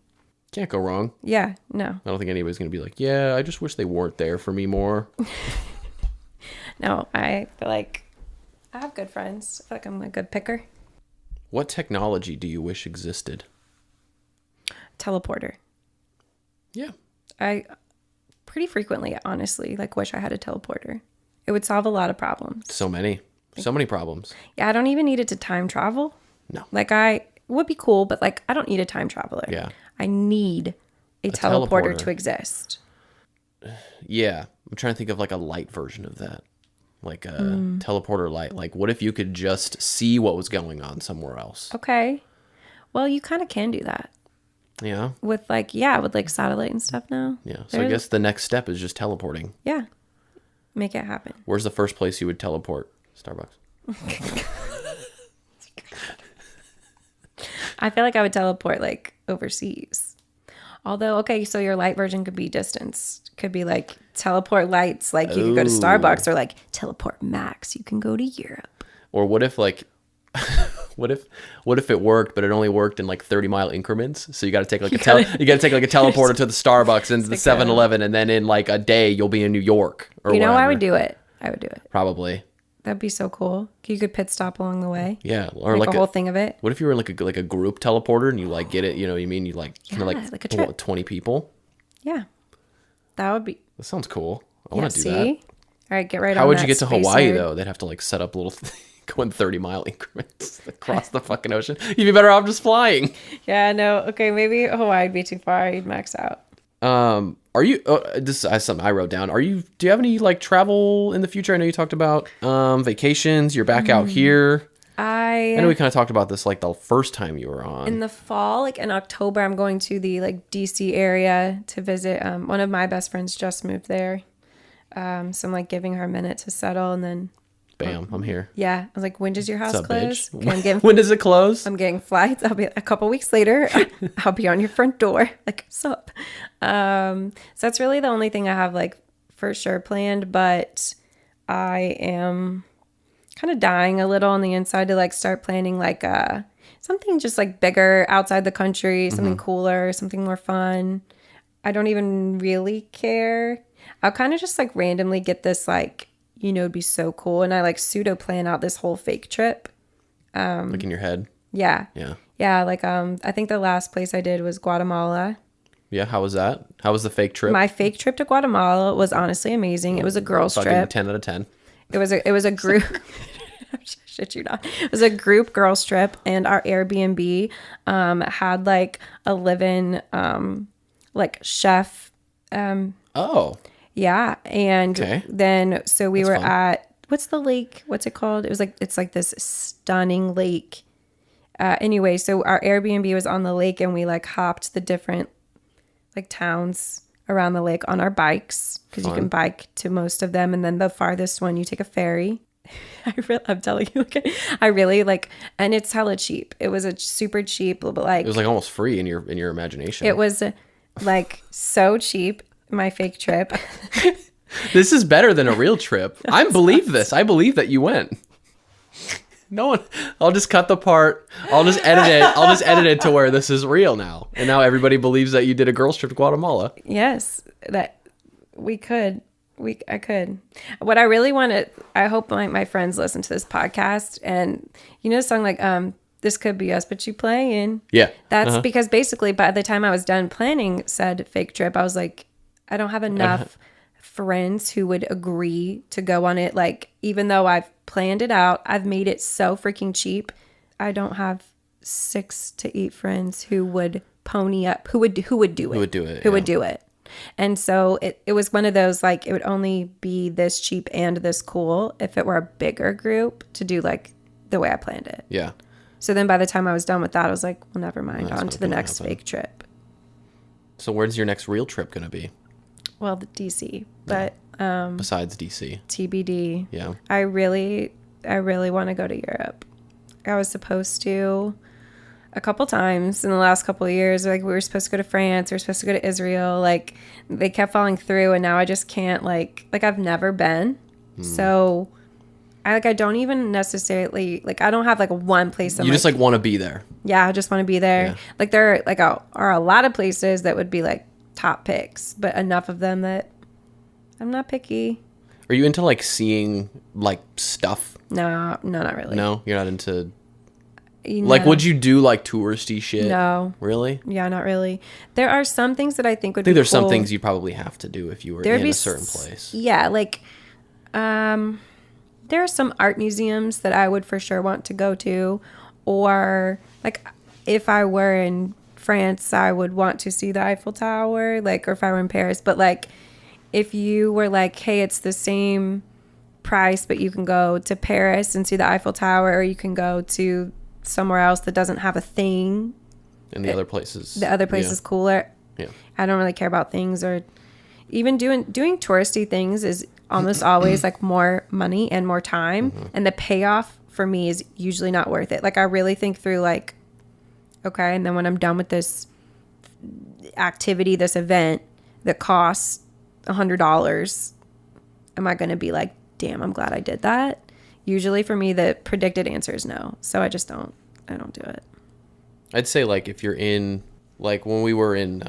Can't go wrong. Yeah, no. I don't think anybody's going to be like, yeah, I just wish they weren't there for me more. No, I feel like I have good friends. I feel like I'm a good picker. What technology do you wish existed? Teleporter. Yeah. I pretty frequently, honestly, like wish I had a teleporter. It would solve a lot of problems. So many problems. Yeah, I don't even need it to time travel. No. Like it would be cool, but like I don't need a time traveler. Yeah. I need a teleporter teleporter. to exist. Yeah. I'm trying to think of like a light version of that. Like a teleporter light. Like what if you could just see what was going on somewhere else? Okay. Well, you kind of can do that Yeah. with like satellite and stuff now. Yeah. So I guess the next step is just teleporting. Yeah. Make it happen. Where's the first place you would teleport? Starbucks. I feel like I would teleport like overseas. Although, okay, so your light version could be distance. Could be like teleport lights, like you could go to Starbucks, or like teleport max, you can go to Europe. Or what if like what if it worked, but it only worked in like 30-mile increments? So you got to take like you got to take like a teleporter to the Starbucks and the 7-Eleven, and then in like a day you'll be in New York or whatever. I would do it. I would do it. Probably. That'd be so cool. You could pit stop along the way. Yeah, or like a whole thing of it. What if you were in like a group teleporter and you like get it? You know what I mean? You like like a trip. 20 people. Yeah, that would be. That sounds cool. I want to do that. All right, get right on that. How would you get to Hawaii nerd. though? They'd have to like set up little go in 30-mile increments across the fucking ocean. You'd be better off just flying. Yeah, no. Okay, maybe Hawaii would be too far. You'd max out. Are you? This is something I wrote down. Do you have any like travel in the future? I know you talked about vacations. You're back out here. I know we kind of talked about this like the first time you were on. In the fall, like in October, I'm going to the like DC area to visit. One of my best friends just moved there, so I'm like giving her a minute to settle, and then. Bam, I'm here. Yeah, I was like, when does your house close? Okay, when does it close? I'm getting flights. I'll be a couple weeks later. I'll be on your front door. Like, sup? So that's really the only thing I have like for sure planned. But I am kind of dying a little on the inside to like start planning like something just like bigger outside the country, something cooler, something more fun. I don't even really care. I'll kind of just like randomly get this like. It'd be so cool. And I like pseudo plan out this whole fake trip. Like in your head? Yeah. Yeah. Yeah. Like, I think the last place I did was Guatemala. Yeah. How was that? How was the fake trip? My fake trip to Guatemala was honestly amazing. It was a girls trip. 10 out of 10. It was a group. Shit you not. It was a group girls trip, and our Airbnb, had like a live-in, like chef, Oh. Yeah, and then so we were fun. at what's the lake? What's it called? It's like this stunning lake. Anyway, so our Airbnb was on the lake, and we like hopped the different like towns around the lake on our bikes because you can bike to most of them, and then the farthest one you take a ferry. I'm telling you, okay. I really like, and it's hella cheap. It was a super cheap, but like it was like almost free in your imagination. It was like so cheap. My fake trip. This is better than a real trip. I believe this. I believe that you went. No one. I'll just cut the part. I'll just edit it. I'll just edit it to where this is real now. And now everybody believes that you did a girls trip to Guatemala. Yes, that we could. I could. What I really want to. I hope my friends listen to this podcast, and the song like This Could Be Us, But You Playing. Yeah. That's because basically by the time I was done planning said fake trip, I was like, I don't have enough friends who would agree to go on it. Like, even though I've planned it out, I've made it so freaking cheap. I don't have 6 to 8 friends who would pony up, who would do it. Who would do it. And so it was one of those, like, it would only be this cheap and this cool if it were a bigger group to do like the way I planned it. Yeah. So then by the time I was done with that, I was like, well, never mind. On to the next fake trip. So where's your next real trip going to be? Well, the DC, but besides DC, TBD. Yeah. I really want to go to Europe. I was supposed to a couple times in the last couple of years. Like, we were supposed to go to France. We were supposed to go to Israel. Like, they kept falling through, and now I just can't. Like I've never been, so I don't even necessarily like. I don't have like one place. You just like want to be there. Yeah, I just want to be there. Yeah. Like, there like are a lot of places that would be like top picks, but enough of them that I'm not picky. Are you into like seeing like stuff? No, not really. No, you're not into. Like, would you do like touristy shit? No. Really? Yeah, not really. There are some things that I think would be I think there's cool. some things you probably have to do if you were in a certain place. Yeah, like, there are some art museums that I would for sure want to go to, or like if I were in France, I would want to see the Eiffel Tower, like, or if I were in Paris. But like, if you were like, hey, it's the same price, but you can go to Paris and see the Eiffel Tower, or you can go to somewhere else that doesn't have a thing. And the other places. The other place is cooler. Yeah. I don't really care about things, or even doing touristy things is almost always like more money and more time. And the payoff for me is usually not worth it. Like, I really think through like, Okay. And then when I'm done with this activity, this event that costs $100, am I going to be like, damn, I'm glad I did that? Usually for me, the predicted answer is no. So I don't do it. I'd say like if you're in, like when we were in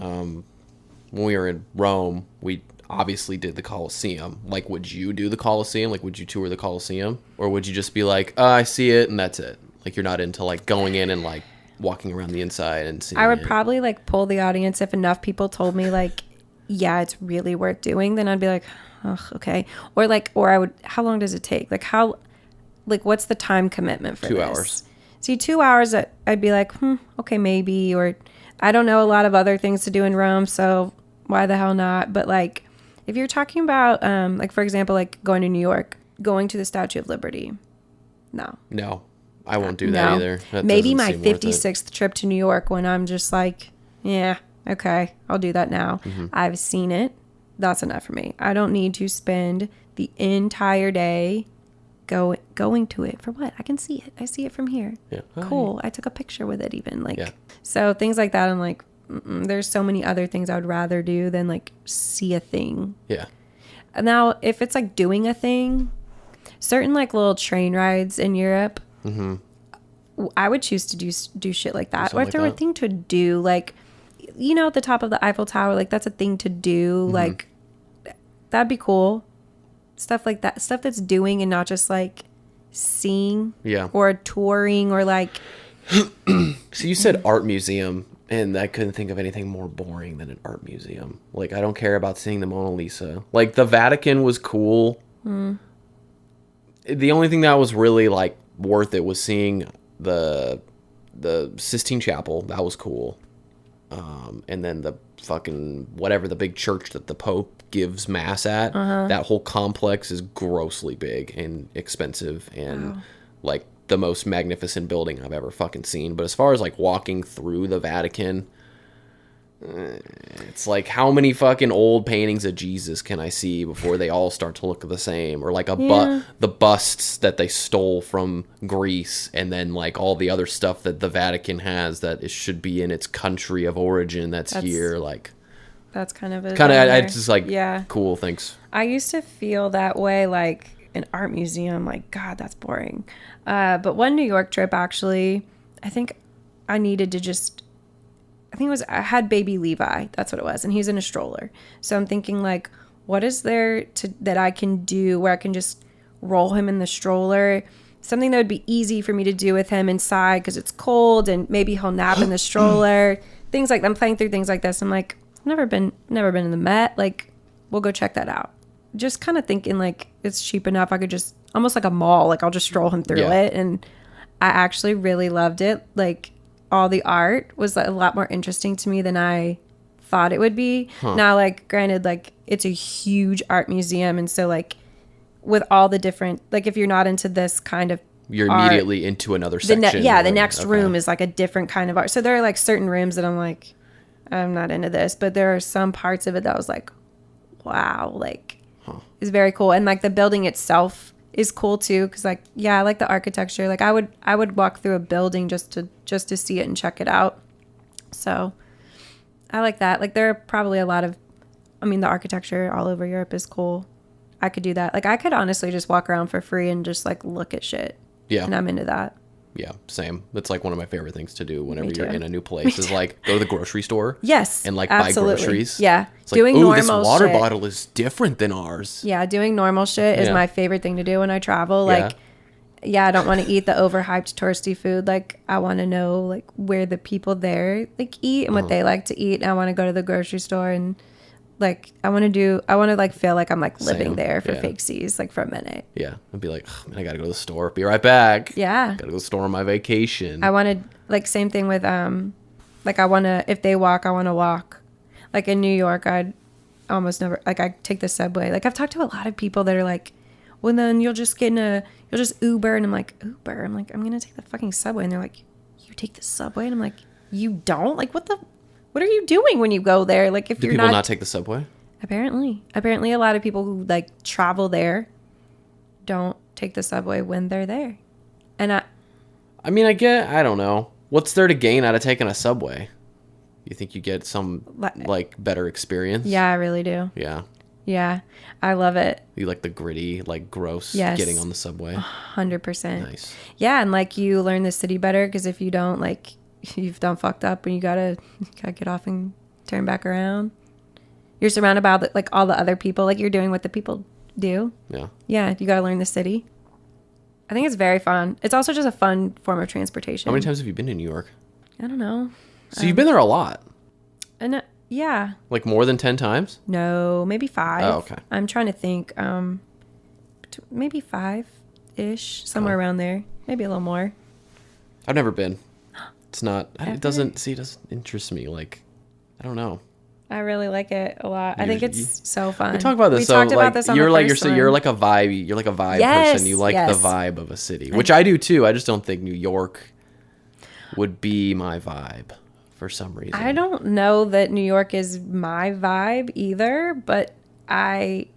Rome, we obviously did the Colosseum. Like, would you do the Colosseum? Like, would you tour the Colosseum? Or would you just be like, oh, I see it and that's it? Like, you're not into like going in and like walking around the inside and seeing I would it. probably like pull the audience if enough people told me like, yeah, it's really worth doing. Then I'd be like, oh, okay. Or I would, how long does it take? Like what's the time commitment for 2 this? hours. See, 2 hours, I'd be like, okay, maybe. Or I don't know a lot of other things to do in Rome, so why the hell not? But like, if you're talking about, like for example, like going to New York, going to the Statue of Liberty, no. No, I won't do that either. That Maybe doesn't my seem worth it. 56th trip to New York when I'm just like, yeah, okay, I'll do that now. Mm-hmm. I've seen it. That's enough for me. I don't need to spend the entire day going to it for what? I can see it. I see it from here. Yeah. Cool. I took a picture with it even. Like, Yeah. So things like that. I'm like, there's so many other things I would rather do than like see a thing. Yeah. Now, if it's like doing a thing, certain like little train rides in Europe, I would choose to do shit like that. Or if there were a thing to do, like, you know, at the top of the Eiffel Tower, like that's a thing to do. Like, that'd be cool. Stuff like that. Stuff that's doing and not just like seeing. Yeah. Or touring or like. So you said art museum, and I couldn't think of anything more boring than an art museum. Like, I don't care about seeing the Mona Lisa. Like, the Vatican was cool. The only thing that was really like worth it was seeing the Sistine Chapel. That was cool. And then the fucking whatever, the big church that the Pope gives mass at. That whole complex is grossly big and expensive and like the most magnificent building I've ever fucking seen. But as far as like walking through the Vatican, it's like, how many fucking old paintings of Jesus can I see before they all start to look the same? Or like the busts that they stole from Greece, and then like all the other stuff that the Vatican has that it should be in its country of origin that's here. Like, That's kind of I just like, cool, thanks. I used to feel that way, like an art museum, like, God, that's boring. But one New York trip, actually, I think I needed to just, I had baby Levi. That's what it was. And he's in a stroller. So I'm thinking like, what is there that I can do where I can just roll him in the stroller? Something that would be easy for me to do with him inside because it's cold and maybe he'll nap in the stroller. Things like, I'm playing through things like this. I'm like, never been in the Met. Like, we'll go check that out. Just kind of thinking like it's cheap enough. I could just, almost like a mall, like I'll just stroll him through it. And I actually really loved it. Like, all the art was like a lot more interesting to me than I thought it would be. Now, like, granted, like it's a huge art museum. And so like with all the different, like if you're not into this kind of you're art, immediately into another section. The next room is like a different kind of art. So there are like certain rooms that I'm like, I'm not into this, but there are some parts of it that was like, wow, like it's very cool. And like the building itself is cool too. Cause like, I like the architecture. Like I would walk through a building just to see it and check it out. So I like that. Like there are probably a lot of, the architecture all over Europe is cool. I could do that. Like I could honestly just walk around for free and just like look at shit. Yeah. And I'm into that. Yeah, same. That's like one of my favorite things to do whenever you're in a new place is like go to the grocery store. Yes. And like buy groceries. Yeah. It's like, ooh, this water bottle is different than ours. Yeah, doing normal shit is my favorite thing to do when I travel. Like, I don't want to eat the overhyped touristy food. Like, I want to know like where the people there like eat and what they like to eat. And I want to go to the grocery store and like I want to like feel like I'm like living there for fake seas like for a minute. Yeah, I'd be like, oh, man, I gotta go to the store. Be right back. Yeah, gotta go to the store on my vacation. I wanted like same thing with like I want to, if they walk, I want to walk. Like in New York, I'd almost never, like I take the subway. Like I've talked to a lot of people that are like, well then you'll just Uber, and I'm like, Uber? I'm like, I'm gonna take the fucking subway, and they're like, you take the subway? And I'm like, you don't? Like what are you doing when you go there? Like if Do you're people not take the subway? Apparently a lot of people who like travel there don't take the subway when they're there. And I don't know. What's there to gain out of taking a subway? You think you get some Li- like better experience? Yeah, I really do. Yeah. Yeah, I love it. You like the gritty, like gross Yes. getting on the subway? 100%. Nice. Yeah, and like you learn the city better because if you don't, like, you've done fucked up and you gotta get off and turn back around. You're surrounded by like all the other people, like you're doing what the people do. Yeah. Yeah, you gotta learn the city. I think it's very fun. It's also just a fun form of transportation. How many times have you been to New York? I don't know. So you've been there a lot. And yeah, Like more than 10 times? no, maybe 5. Oh, okay. I'm trying to think. Maybe 5-ish, somewhere around there. Maybe a little more. I've never been. It's not, Ever? it doesn't interest me. Like, I don't know. I really like it a lot. I think it's so fun. We talk about this. We so talked like, about this on you're the like, first you're one. like a vibe. You're like a vibe Yes, person. You like yes. the vibe of a city, which I do too. I just don't think New York would be my vibe for some reason. I don't know that New York is my vibe either, but I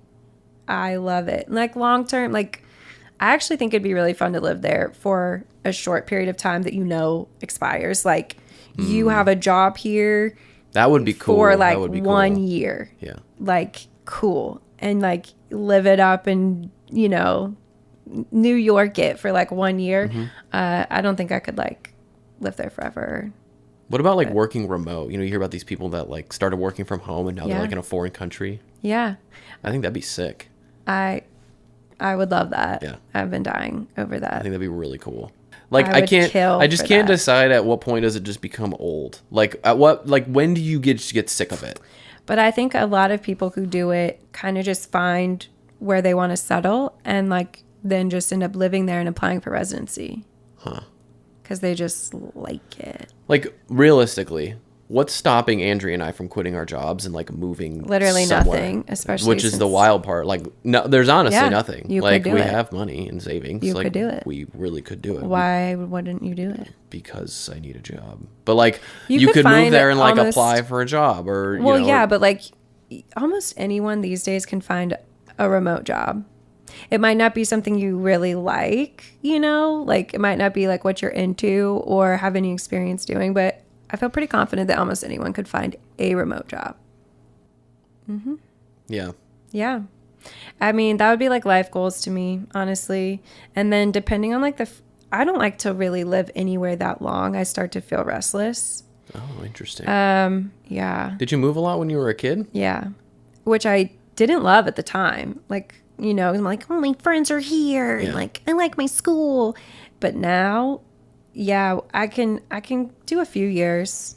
love it. Like long term, like I actually think it'd be really fun to live there for a short period of time that expires. Like you have a job here That would be cool. for That like would be 1 cool. year. Yeah. Like cool. And like live it up and, New York it for like 1 year. Mm-hmm. I don't think I could like live there forever. What about like working remote? You hear about these people that like started working from home and now Yeah. they're like in a foreign country. Yeah. I think that'd be sick. I would love that. Yeah. I've been dying over I that. think that'd be really cool. Like I would can't, kill I just for can't that. decide at what point does it just become old. Like at what, like when do you get sick of it? But I think a lot of people who do it kind of just find where they want to settle and like then just end up living there and applying for residency. Huh. Because they just like it. Like realistically, what's stopping Andrea and I from quitting our jobs and like moving Literally somewhere? nothing, especially which is the since- wild part. Like no, there's honestly Yeah, nothing. you could Like do we it. have money and savings. You like, could do it. We really could do it. Why wouldn't you do it? Because I need a job. But like You you could could move find there and like almost- apply for a job or Well, you know, yeah, but like almost anyone these days can find a remote job. It might not be something you really like, like it might not be like what you're into or have any experience doing, but I feel pretty confident that almost anyone could find a remote job. yeah. Yeah. I mean, that would be like life goals to me, honestly. And then depending on like I don't like to really live anywhere that long. I start to feel restless. Oh, interesting. Yeah. Did you move a lot when you were a kid? Yeah. Which I didn't love at the time. Like, I'm like, oh, my friends are here. Yeah. And like, I like my school. But now, yeah, I can do a few years.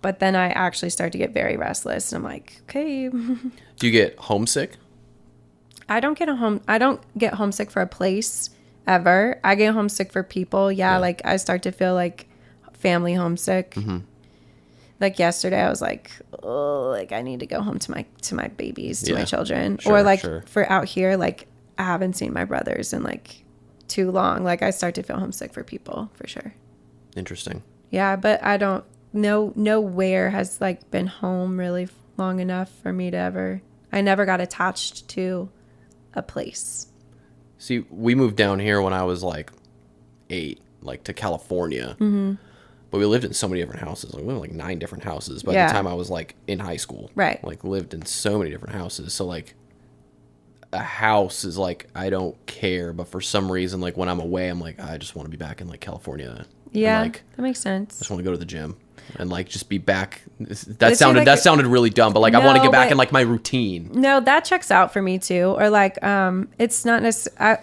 But then I actually start to get very restless. And I'm like, okay. Do you get homesick? I don't get homesick for a place ever. I get homesick for people. Yeah. Like I start to feel like family homesick. Mm-hmm. Like yesterday I was like, oh, like I need to go home to my babies, to my Yeah. children. Sure, or like sure. for out here, like I haven't seen my brothers in like too long. Like I start to feel homesick for people for sure. Interesting. Yeah. But I don't nowhere has like been home really long enough for me to I never got attached to a place. See, we moved down here when I was like 8, like to California. Mm-hmm. But we lived in so many different houses. Like, we lived in like 9 different houses by Yeah. the time I was like in high school. Right. Like lived in so many different houses. So like a house is like, I don't care. But for some reason, like when I'm away, I'm like, I just want to be back in like California. Yeah. And, like, that makes sense. I just want to go to the gym and like just be back. That But see, sounded like- sounded really dumb, but like I want to No, get back but- in like my routine. No, that checks out for me too. Or like, it's not necessarily.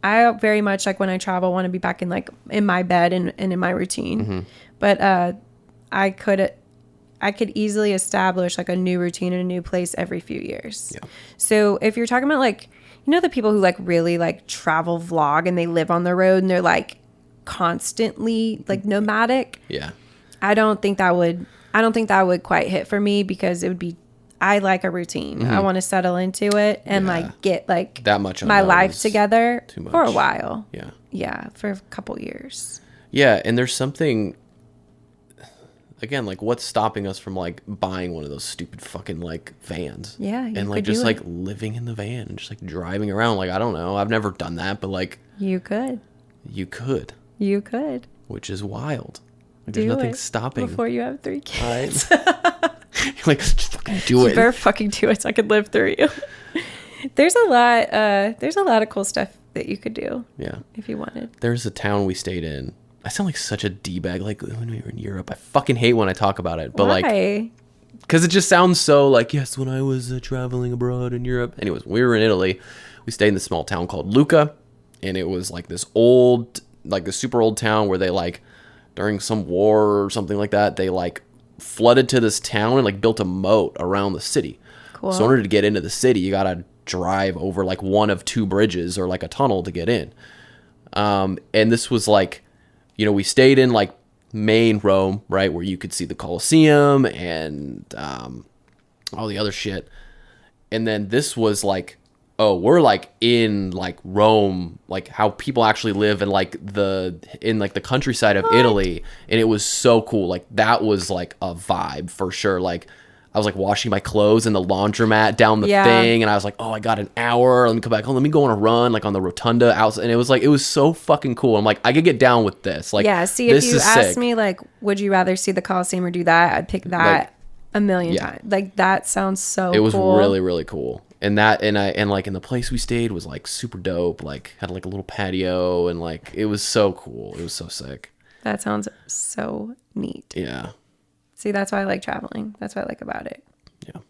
I very much like when I travel, want to be back in like in my bed and in my routine. Mm-hmm. But I could easily establish like a new routine in a new place every few years. Yeah. So if you're talking about like, the people who like really like travel vlog and they live on the road and they're like constantly like nomadic. Yeah. I don't think that would quite hit for me because it would be, I like a routine. I want to settle into it and Mm-hmm. Yeah. like get like That much my unknown life is together too for a much. while. Yeah. Yeah. For a couple years. Yeah, and there's something again, like what's stopping us from like buying one of those stupid fucking like vans? Yeah, you and like could just do like it. living in the van and just like driving around. Like I don't know, I've never done that, but like You could, you could, you could. which is wild. Like, there's nothing stopping. Before you have 3 kids. Right? You're like, just fucking do it. You better fucking do it so I could live through you. There's a lot of cool stuff that you could do. Yeah. If you wanted. There's a town we stayed in. I sound like such a D-bag, like when we were in Europe. I fucking hate when I talk about it. But Why? because it just sounds so like, yes, when I was traveling abroad in Europe. Anyways, when we were in Italy, we stayed in this small town called Lucca. And it was like this super old town where they like, during some war or something like that, they like flooded to this town and like built a moat around the city. Cool. So in order to get into the city, you got to drive over like one of 2 bridges or like a tunnel to get in. And this was like, you know, we stayed in like main Rome, right, where you could see the Colosseum and all the other shit. And then this was like, oh, we're like in like Rome, like how people actually live in like the countryside of Italy. And it was so cool. Like that was like a vibe for sure. Like I was like washing my clothes in the laundromat down the thing, and I was like, oh, I got an hour. Let me come back home. Let me go on a run, like on the rotunda outside. And it was so fucking cool. I'm like, I could get down with this. Like, yeah. See, if you asked me, like, would you rather see the Colosseum or do that? I'd pick that like, a million times. Like that sounds so cool. It was really, really cool. And that, and like in the place we stayed was like super dope. Like had like a little patio, and like it was so cool. It was so sick. That sounds so neat. Yeah. See, that's why I like traveling. That's what I like about it. Yeah.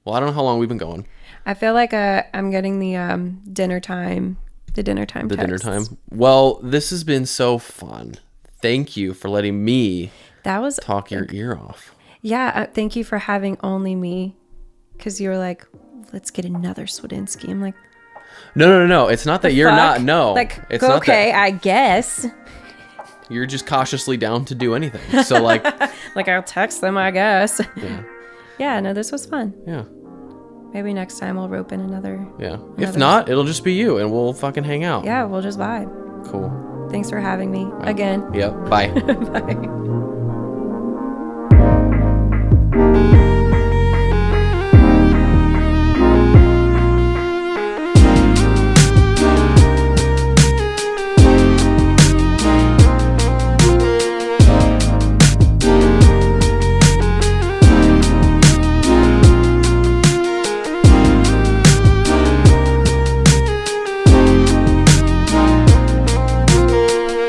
Well, I don't know how long we've been going. I feel like I'm getting the dinner time. The dinner time. The dinner time. Well, this has been so fun. Thank you for letting me talk your ear off. Yeah. Thank you for having only me. Because you were like, let's get another Swedinsky. I'm like, no. It's not that you're not. No. Like, it's okay, not that. I guess. You're just cautiously down to do anything. So like like I'll text them, I guess. Yeah. Yeah, no, this was fun. Yeah. Maybe next time we'll rope in another. Yeah. If not, it'll just be you and we'll fucking hang out. Yeah, we'll just vibe. Cool. Thanks for having me again. Yep. Bye. Bye.